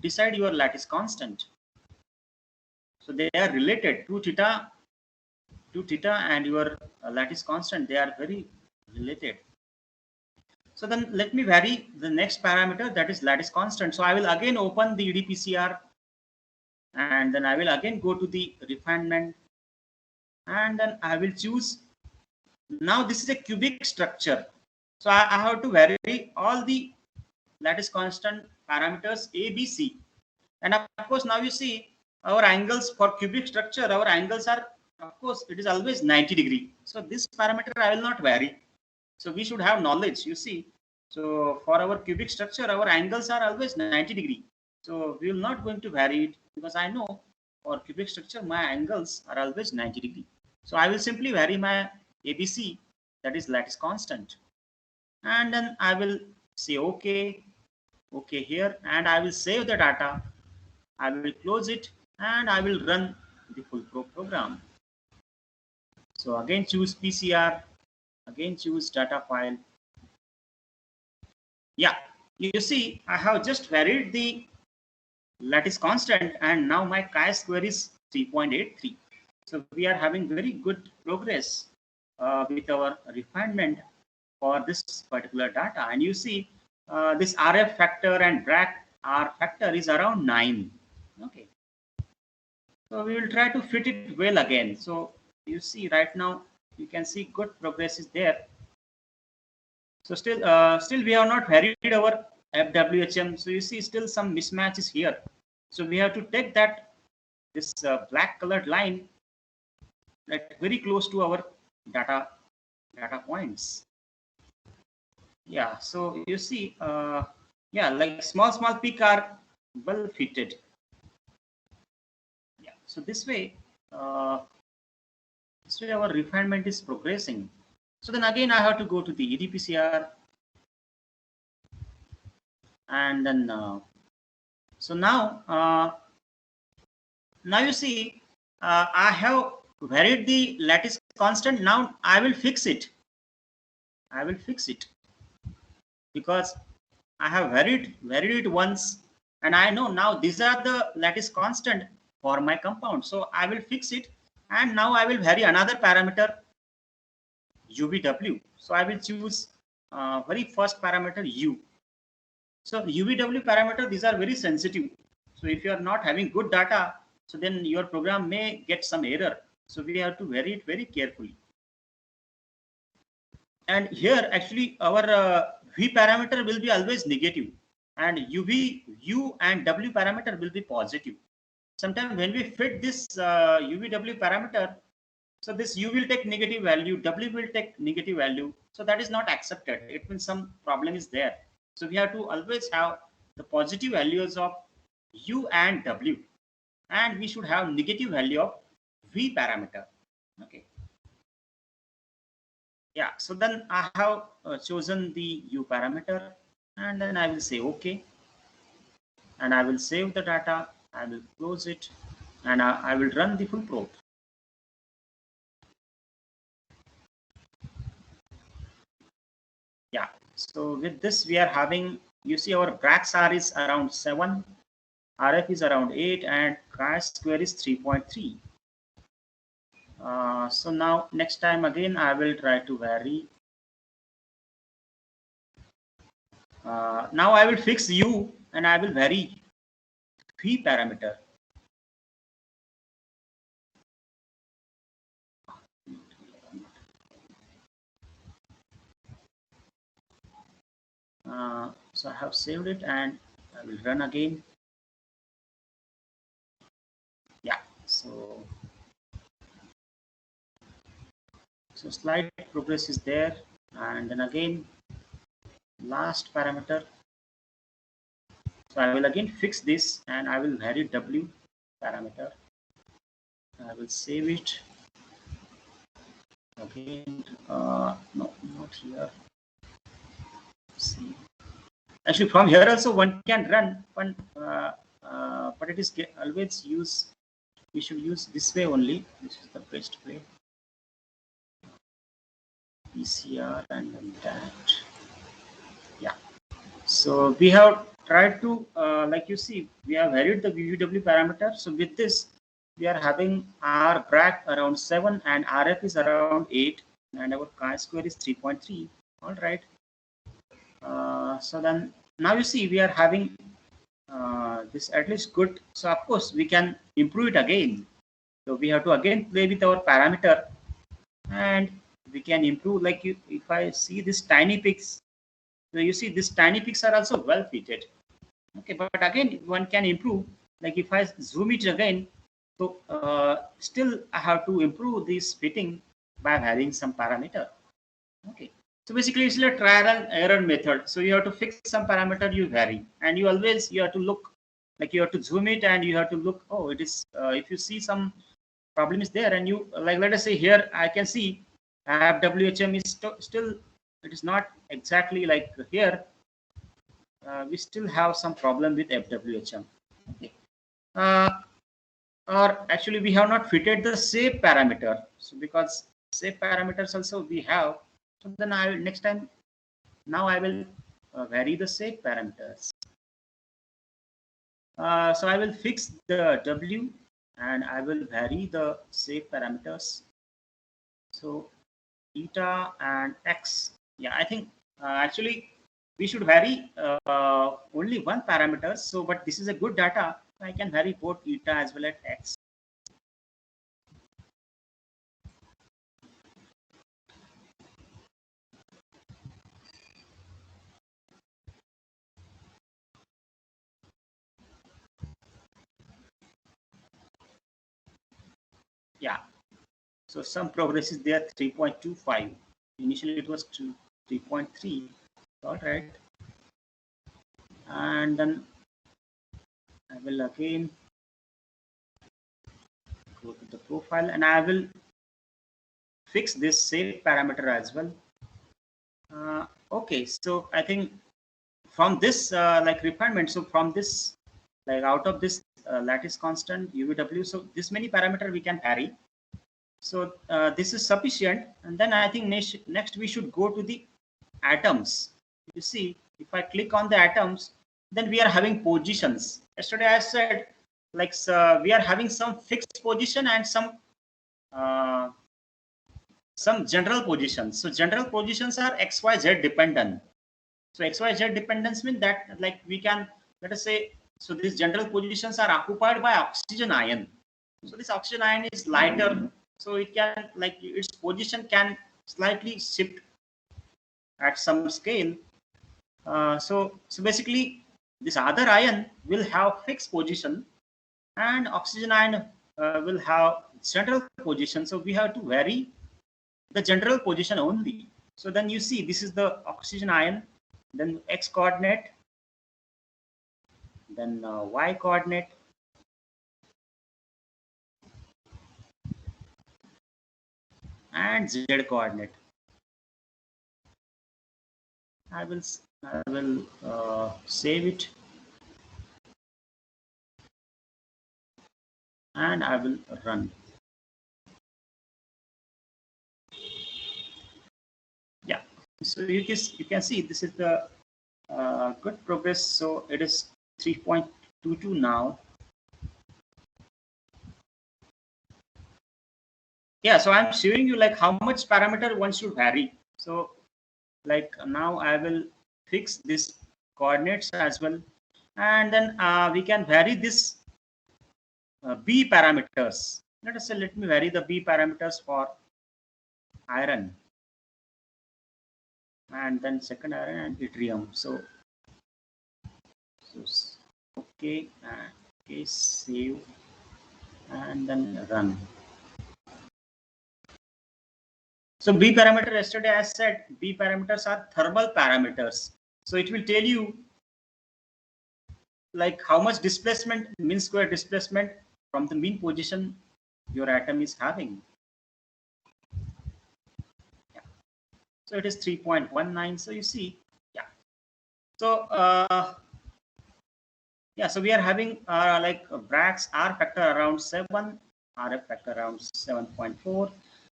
decide your lattice constant. So they are related. 2 theta and your lattice constant, they are very related. So then let me vary the next parameter, that is lattice constant. So I will again open the EDPCR, and then I will again go to the refinement, and then I will choose. Now this is a cubic structure, so I have to vary all the lattice constant parameters A, B, C, and of course now you see our angles for cubic structure. Our angles are, of course, it is always 90°. So this parameter I will not vary. So we should have knowledge. You see, so for our cubic structure, our angles are always 90°. So we will not going to vary it, because I know for cubic structure my angles are always 90°. So I will simply vary my ABC, that is lattice constant, and then I will say okay here, and I will save the data. I will close it, and I will run the full program. So again choose PCR, again choose data file. Yeah, you see I have just varied the lattice constant, and now my chi-square is 3.83. So we are having very good progress with our refinement for this particular data. And you see this RF factor and Bragg R factor is around 9. Okay. So we will try to fit it well again. So you see right now you can see good progress is there. So still we have not varied our FWHM. So you see still some mismatches here. So we have to take that this black colored line that very close to our data points. Yeah. So you see, yeah, like small peak are well fitted. Yeah. So this way our refinement is progressing. So then again I have to go to the EDPCR, and then so now you see I have varied the lattice constant. Now I will fix it. Because I have varied it once, and I know now these are the lattice constant for my compound. So I will fix it, and now I will vary another parameter UVW. So I will choose very first parameter U. So UVW parameter, these are very sensitive. So if you are not having good data, so then your program may get some error. So we have to vary it very carefully. And here actually our V parameter will be always negative, and U and W parameter will be positive. Sometimes when we fit this UVW parameter, so this U will take negative value, W will take negative value. So that is not accepted. It means some problem is there. So we have to always have the positive values of U and W, and we should have negative value of V parameter. Okay. Yeah, so then I have chosen the U parameter, and then I will say okay, and I will save the data. I will close it, and I will run the full probe. Yeah, so with this we are having, you see our Bragg's R is around 7, RF is around 8, and chi-square is 3.3. So now next time again I will try to vary. Now I will fix U, and I will vary V parameter. So I have saved it, and I will run again. Yeah, so slight progress is there, and then again last parameter. So I will again fix this, and I will vary W parameter. I will save it again. No, not here. See, actually from here also one can run, but it is always use we should use this way only. This is the best way. PCR and then that. Yeah. So we have tried to, like you see, we have varied the VUW parameter. So with this, we are having our BRAC around 7 and RF is around 8 and our chi-square is 3.3. All right. So then now you see we are having this at least good. So of course we can improve it again. So we have to again play with our parameter and we can improve. Like if I see this tiny peaks, so you see these tiny peaks are also well fitted. Okay, but again one can improve. Like if I zoom it again, so still I have to improve this fitting by varying some parameter. Okay. So basically it's a trial and error method. So you have to fix some parameter, you vary, and you have to look, like you have to zoom it and you have to look. Oh, it is. If you see some problem is there, and you like let us say here I can see FWHM is still it is not exactly like here. We still have some problem with FWHM. Okay. Uh, or actually we have not fitted the shape parameter. So because shape parameters also we have. So then I will next time. Now I will vary the shape parameters. So I will fix the W and I will vary the shape parameters. So eta and x. Yeah, I think actually we should vary only one parameter. So, but this is a good data. I can vary both eta as well as x. Yeah. So some progress is there, 3.25. Initially it was 3.3. All right. And then I will again go to the profile and I will fix this shape parameter as well. Okay, so I think from this like refinement, so from this, like out of this lattice constant UVW, so this many parameter we can vary. So this is sufficient. And then I think next we should go to the atoms. You see, if I click on the atoms, then we are having positions. Yesterday I said like we are having some fixed position and uh, some general positions. So general positions are XYZ dependent. So XYZ dependence means that like we can, let us say, so these general positions are occupied by oxygen ion. So this oxygen ion is lighter, so it can like its position can slightly shift at some scale. So basically this other ion will have fixed position and oxygen ion will have central position. So we have to vary the general position only. So then you see this is the oxygen ion, then x coordinate, then y coordinate, and z coordinate. I will save it and I will run. Yeah. So you can see this is the good progress. So it is 3.22 now. Yeah. So I'm showing you like how much parameter one should vary. So like now I will fix this coordinates as well, and then we can vary this B parameters. Let us say let me vary the B parameters for iron and then second iron and yttrium. So okay, okay, save and then run. So B parameter, yesterday I said B parameters are thermal parameters. So it will tell you like how much displacement, mean square displacement from the mean position your atom is having. Yeah. So it is 3.19. So you see, yeah. So Yeah, so we are having like Brax R factor around 7, RF factor around 7.4,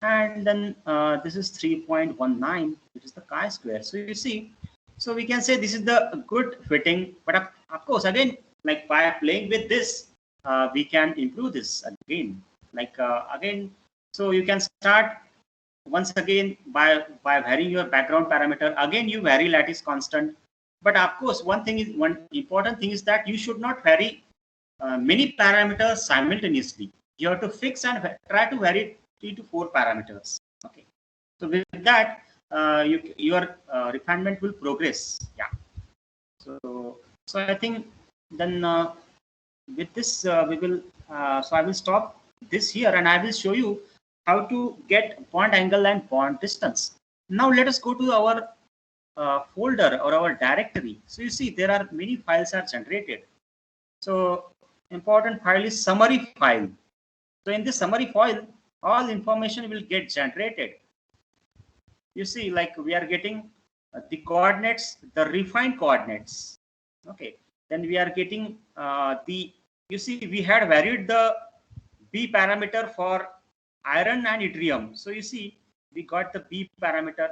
and then this is 3.19, which is the chi-square. So you see, so we can say this is the good fitting, but of course, again, like by playing with this, we can improve this again. Like again, so you can start once again by varying your background parameter. Again, you vary lattice constant, but of course, one important thing is that you should not vary many parameters simultaneously. You have to fix and try to vary 3 to 4 parameters. Okay, so with that, your refinement will progress. Yeah. So I think then with this we will. So I will stop this here, and I will show you how to get bond angle and bond distance. Now let us go to our folder or our directory. So you see there are many files are generated. So important file is summary file. So in this summary file, all information will get generated. You see, like we are getting the coordinates, the refined coordinates. Okay, then we are getting you see, we had varied the B parameter for iron and yttrium. So you see, we got the B parameter.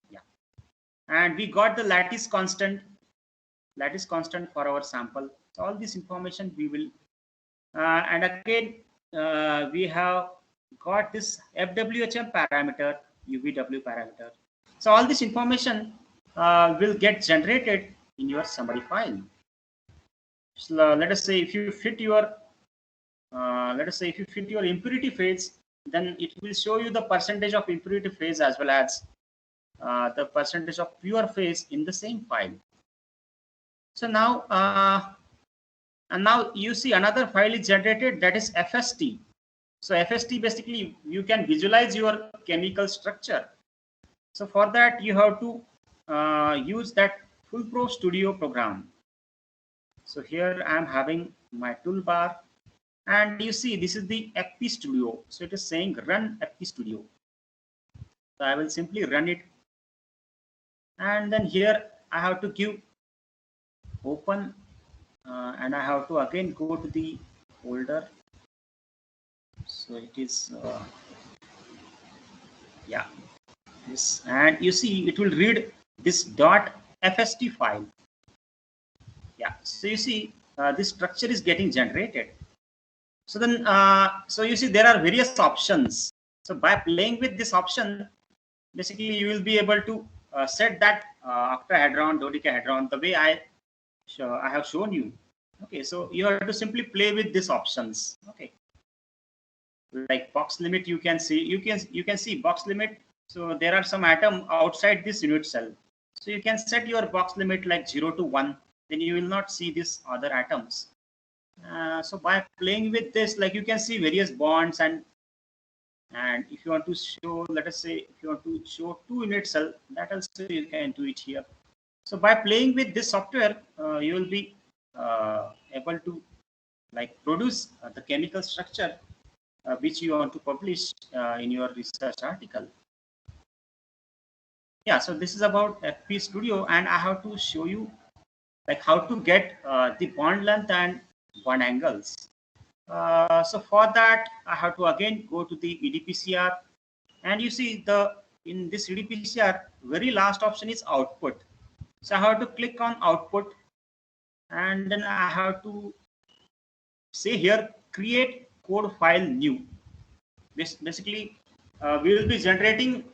Yeah, and we got the lattice constant for our sample. So all this information we will, and again, we have got this FWHM parameter, UVW parameter. So all this information will get generated in your summary file. So let us say if you fit your, let us say if you fit your impurity phase, then it will show you the percentage of impurity phase as well as the percentage of pure phase in the same file. So now, and now you see another file is generated, that is FST. So FST basically you can visualize your chemical structure. So for that you have to use that FullPro Studio program. So here I am having my toolbar, and you see this is the FP Studio. So it is saying run FP Studio. So I will simply run it, and then here I have to give open, and I have to again go to the folder. So it is yeah, this, and you see it will read this .fst file. Yeah, so you see this structure is getting generated. So then so you see there are various options. So by playing with this option, basically you will be able to set that octahedron, dodecahedron, the way I have shown you. Okay, so you have to simply play with these options. Okay, like box limit, you can see box limit. So there are some atom outside this unit cell. So you can set your box limit like 0 to 1. Then you will not see these other atoms. So by playing with this, like you can see various bonds, and if you want to show, let us say, if you want to show 2 unit cell, that also you can do it here. So by playing with this software, you will be able to like produce the chemical structure which you want to publish in your research article. Yeah, so this is about FP Studio, and I have to show you like how to get the bond length and bond angles. So for that, I have to again go to the EDPCR, and you see in this EDPCR, very last option is output. So I have to click on output, and then I have to say here create code file new. Basically, we will be generating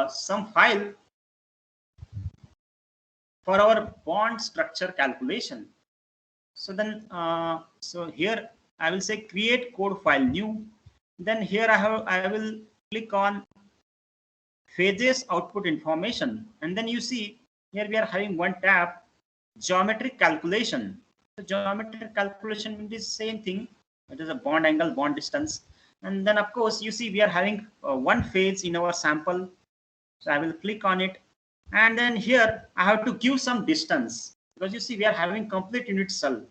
some file for our bond structure calculation. So then, so here I will say create code file new. Then here I will click on phases output information, and then you see here we are having one tab, geometric calculation. So geometric calculation means the same thing. It is a bond angle, bond distance, and then of course you see we are having one phase in our sample. So I will click on it, and then here I have to give some distance, because you see we are having complete unit cell,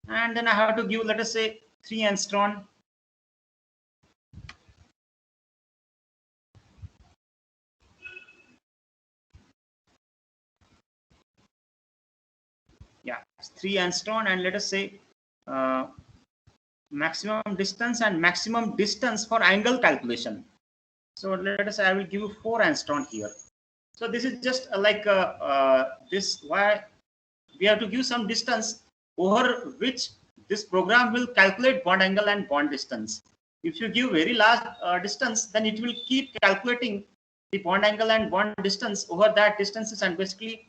and then I have to give, let us say, 3 angstrom. Yeah, 3 angstrom, and let us say uh, maximum distance and maximum distance for angle calculation. So let us say I will give you 4 angstrom here. So this is just this why we have to give some distance over which this program will calculate bond angle and bond distance. If you give very large distance, then it will keep calculating the bond angle and bond distance over that distances, and basically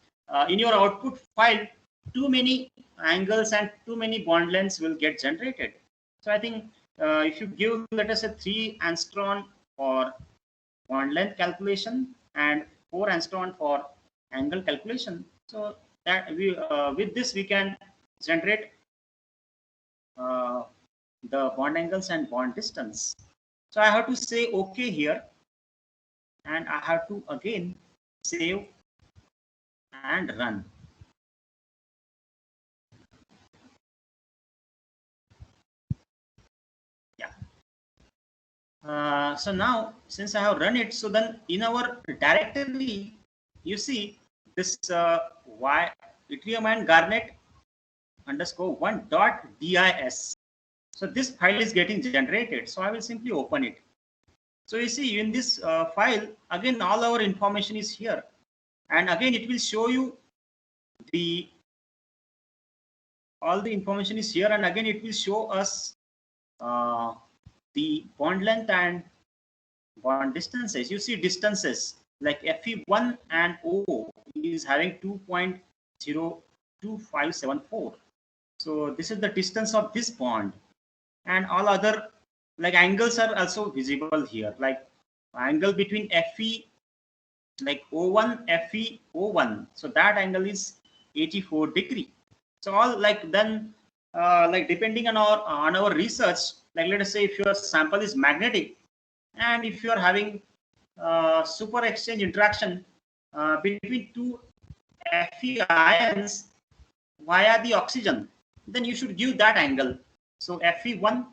in your output file, too many angles and too many bond lengths will get generated. So I think if you give, let us say, 3 angstrom for bond length calculation and 4 angstrom for angle calculation, so that we with this we can generate uh, the bond angles and bond distance. So I have to say OK here, and I have to again save and run. Yeah. So now since I have run it, so then in our directory, you see this y yttrium and garnet underscore 1.dis. So this file is getting generated. So I will simply open it. So you see in this file, again, all our information is here. And again, it will show you the all the information is here. And again, it will show us uh, the bond length and bond distances. You see distances like Fe1 and O is having 2.02574. So this is the distance of this bond, and all other like angles are also visible here, like angle between Fe like O1 Fe O1, so that angle is 84 degree. So all like then like depending on our research, like let us say if your sample is magnetic and if you are having super exchange interaction between two Fe ions via the oxygen, then you should give that angle. So Fe1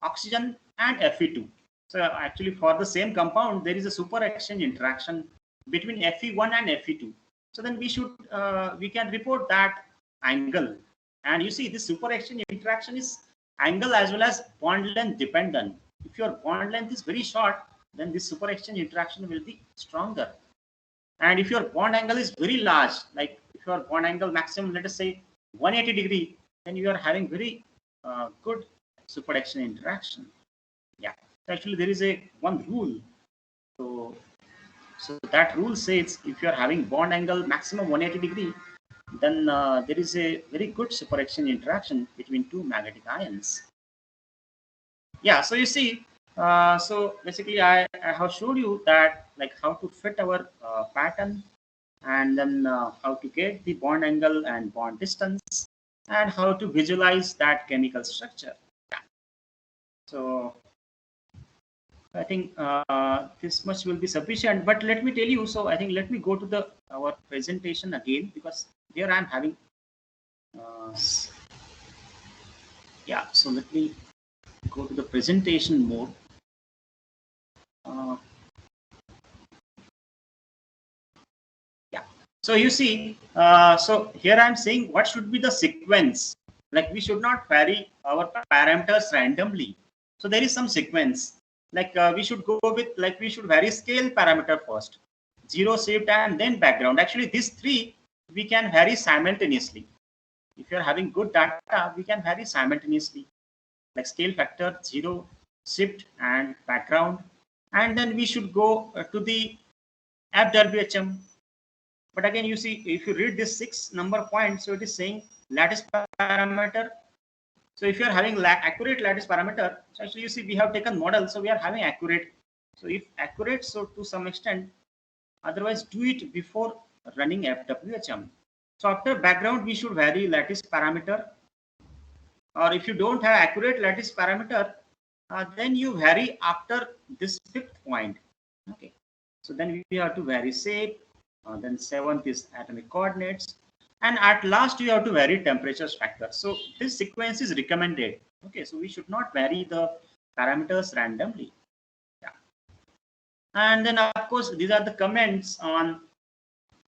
oxygen and Fe2. So actually for the same compound, there is a super exchange interaction between Fe1 and Fe2. So then we can report that angle. And you see this super exchange interaction is angle as well as bond length dependent. If your bond length is very short, then this super exchange interaction will be stronger. And if your bond angle is very large, like if your bond angle maximum, let us say 180 degree, then you are having very good superaddition interaction. Yeah, so actually there is a one rule. So that rule says if you are having bond angle maximum 180 degree, then there is a very good superaddition interaction between two magnetic ions. Yeah, so you see, so basically I have showed you that like how to fit our pattern, and then how to get the bond angle and bond distance, and how to visualize that chemical structure. Yeah. So I think this much will be sufficient, but let me tell you, so I think let me go to the our presentation again, because there I'm having uh, yeah, so let me go to the presentation mode. uh, Yeah. So you see, so here I'm saying what should be the sequence. Like we should not vary our parameters randomly. So there is some sequence. Like we should go with, like we should vary scale parameter first, zero, shift, and then background. Actually, these three we can vary simultaneously. If you're having good data, we can vary simultaneously. Like scale factor, zero, shift, and background. And then we should go to the FWHM. But again, you see, if you read this 6 number point, so it is saying lattice parameter. So if you are having accurate lattice parameter, so actually you see we have taken model, so we are having accurate. So if accurate, so to some extent, otherwise do it before running FWHM. So after background, we should vary lattice parameter. Or if you don't have accurate lattice parameter, then you vary after this 5th point. Okay. So then we have to vary shape. Then 7th is atomic coordinates. And at last, you have to vary temperature factor. So this sequence is recommended. Okay. So we should not vary the parameters randomly. Yeah. And then, of course, these are the comments on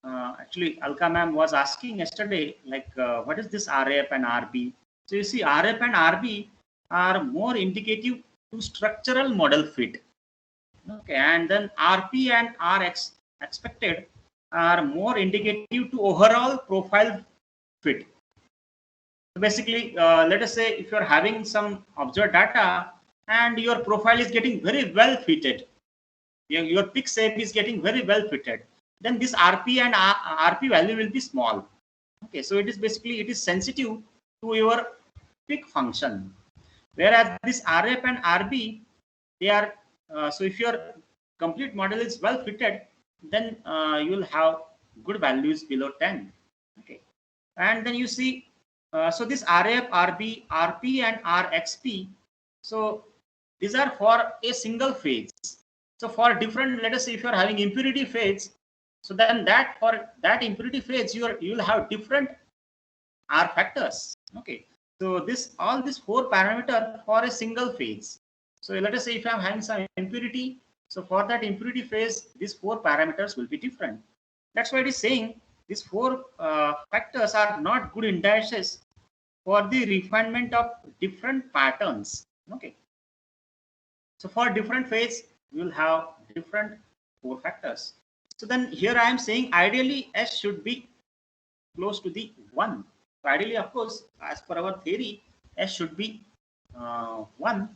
actually Alka ma'am was asking yesterday, like what is this RF and RB? So you see, RF and RB are more indicative to structural model fit. Okay, and then RP and RX expected are more indicative to overall profile fit. So basically, let us say if you're having some observed data and your profile is getting very well fitted, your pick shape is getting very well fitted, then this RP and RP value will be small. Okay, so it is basically it is sensitive to your pick function. Whereas this RF and RB, they are so if your complete model is well fitted, then you will have good values below 10. Okay, and then you see, so this RF, RB, RP, and RXP. So these are for a single phase. So for different, let us say if you are having impurity phase, so then that for that impurity phase, you will have different R factors. Okay, so this all these four parameter for a single phase. So let us say if I am having some impurity, so for that impurity phase, these four parameters will be different. That's why it is saying these four factors are not good indices for the refinement of different patterns. Okay, so for different phase, you will have different four factors. So then here I am saying ideally S should be close to the 1. So ideally, of course, as per our theory, S should be 1.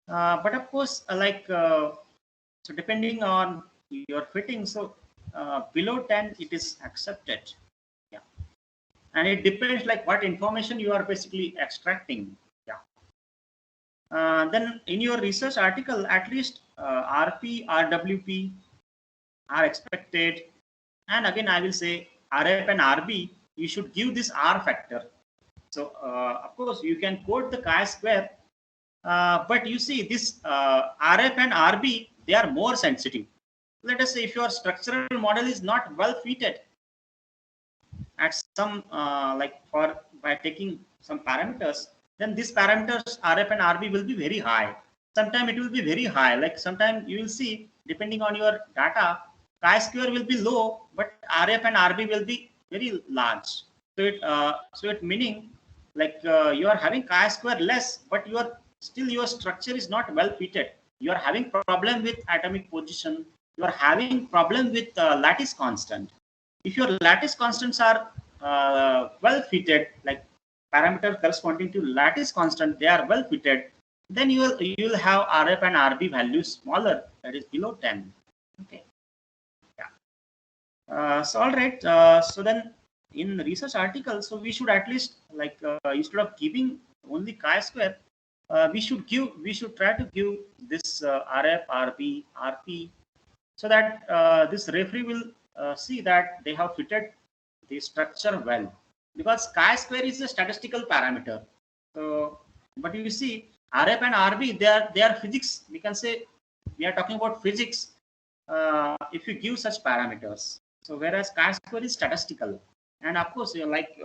But of course, so depending on your fitting, so below 10, it is accepted. Yeah. And it depends like what information you are basically extracting. Yeah. Then in your research article, at least RP, RWP are expected. And again, I will say RF and RB, you should give this R factor. So of course, you can quote the chi-square, but you see this RF and RB, they are more sensitive. Let us say if your structural model is not well fitted at some like for by taking some parameters, then these parameters RF and RB will be very high. Sometimes it will be very high. Like sometimes you will see depending on your data, chi-square will be low, but RF and RB will be very large. So it meaning like you are having chi-square less, but your structure is not well fitted. You are having problem with atomic position. You are having problem with lattice constant. If your lattice constants are well fitted, like parameter corresponding to lattice constant, they are well fitted, then you will have RF and RB values smaller, that is below 10. Okay. Yeah. So all right. So then in research articles, so we should at least like instead of giving only chi-square, we should try to give this RF, RB, RP, so that this referee will see that they have fitted the structure well, because chi-square is a statistical parameter. So, but you see RF and RB, they are physics. We can say we are talking about physics if you give such parameters. So whereas chi-square is statistical, and of course like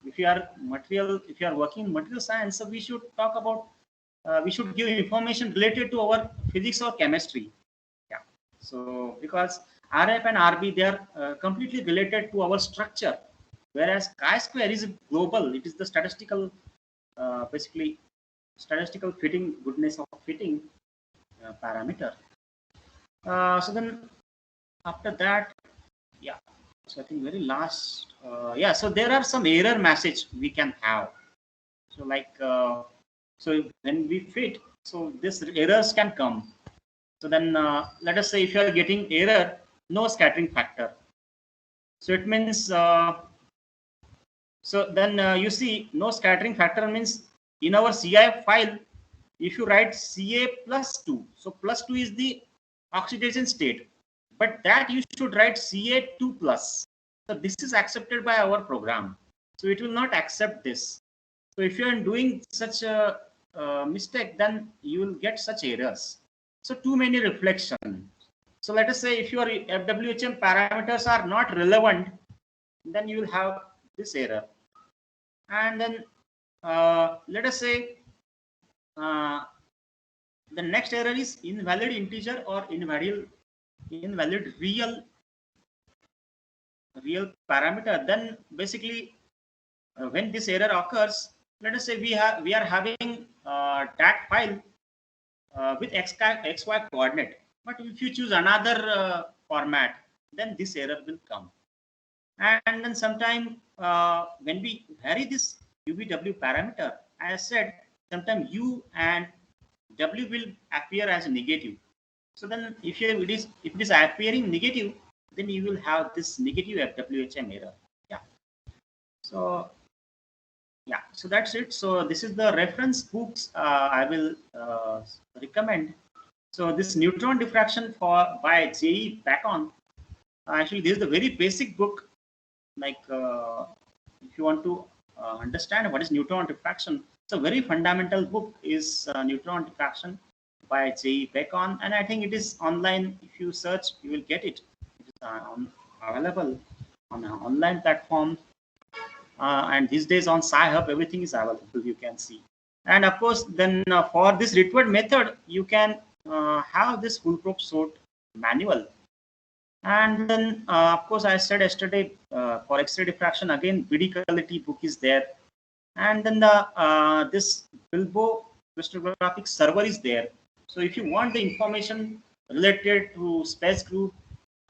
if you are working in material science, so we should talk about we should give information related to our physics or chemistry. Yeah. So because RF and RB, they are completely related to our structure, whereas chi-square is global. It is the statistical, basically statistical fitting, goodness of fitting parameter. So then after that, yeah. So I think very last, yeah. So there are some error message we can have. So like, so when we fit, so this errors can come. So then let us say if you are getting error, no scattering factor. So it means, so then you see no scattering factor means in our CI file, if you write Ca plus 2, so plus 2 is the oxidation state, but that you should write Ca2 plus. So this is accepted by our program. So it will not accept this. So if you are doing such a mistake, then you will get such errors. So too many reflection. So let us say if your FWHM parameters are not relevant, then you will have this error. And then let us say the next error is invalid integer or invalid real real parameter, then basically when this error occurs, let us say we are having that file with xy coordinate, but if you choose another format, then this error will come. And then sometime when we vary this UVW parameter, as I said, sometimes U and W will appear as negative. So then if it is appearing negative, then you will have this negative FWHM error. Yeah. So yeah, so that's it. So this is the reference books I will recommend. So this neutron diffraction by J.E. Bacon. Actually, this is the very basic book. Like if you want to understand what is neutron diffraction, it's a very fundamental book. Is Neutron Diffraction by J.E. Bacon, and I think it is online. If you search, you will get it. It is available on an online platform. And these days on Sci-Hub, everything is available, you can see. And of course, then for this Ritvad method, you can have this foolproof sort manual. And then, of course, I said yesterday for X-ray diffraction, again, BD quality book is there. And then this Bilbo crystallographic server is there. So if you want the information related to space group,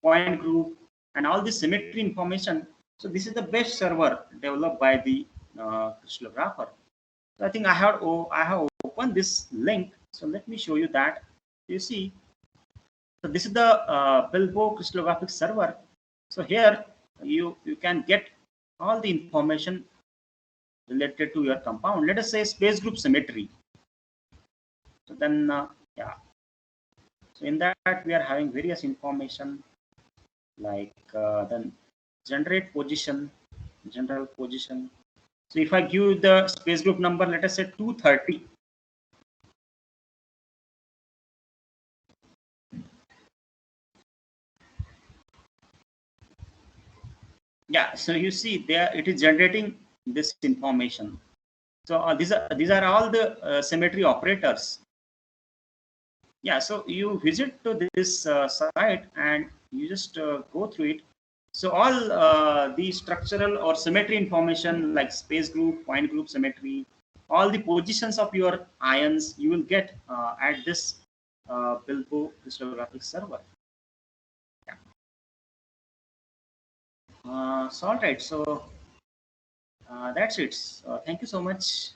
point group, and all the symmetry information, so this is the best server developed by the crystallographer. So I think I have opened this link. So let me show you that. You see, so this is the Bilbo crystallographic server. So here you can get all the information related to your compound. Let us say space group symmetry. So then yeah. So in that we are having various information like then generate position, general position. So if I give the space group number, let us say 230. Yeah, so you see there it is generating this information. So these are all the symmetry operators. Yeah, so you visit to this site and you just go through it. So all the structural or symmetry information like space group, point group symmetry, all the positions of your ions you will get at this Bilbo crystallographic server. Yeah. So all right, so that's it. Thank you so much.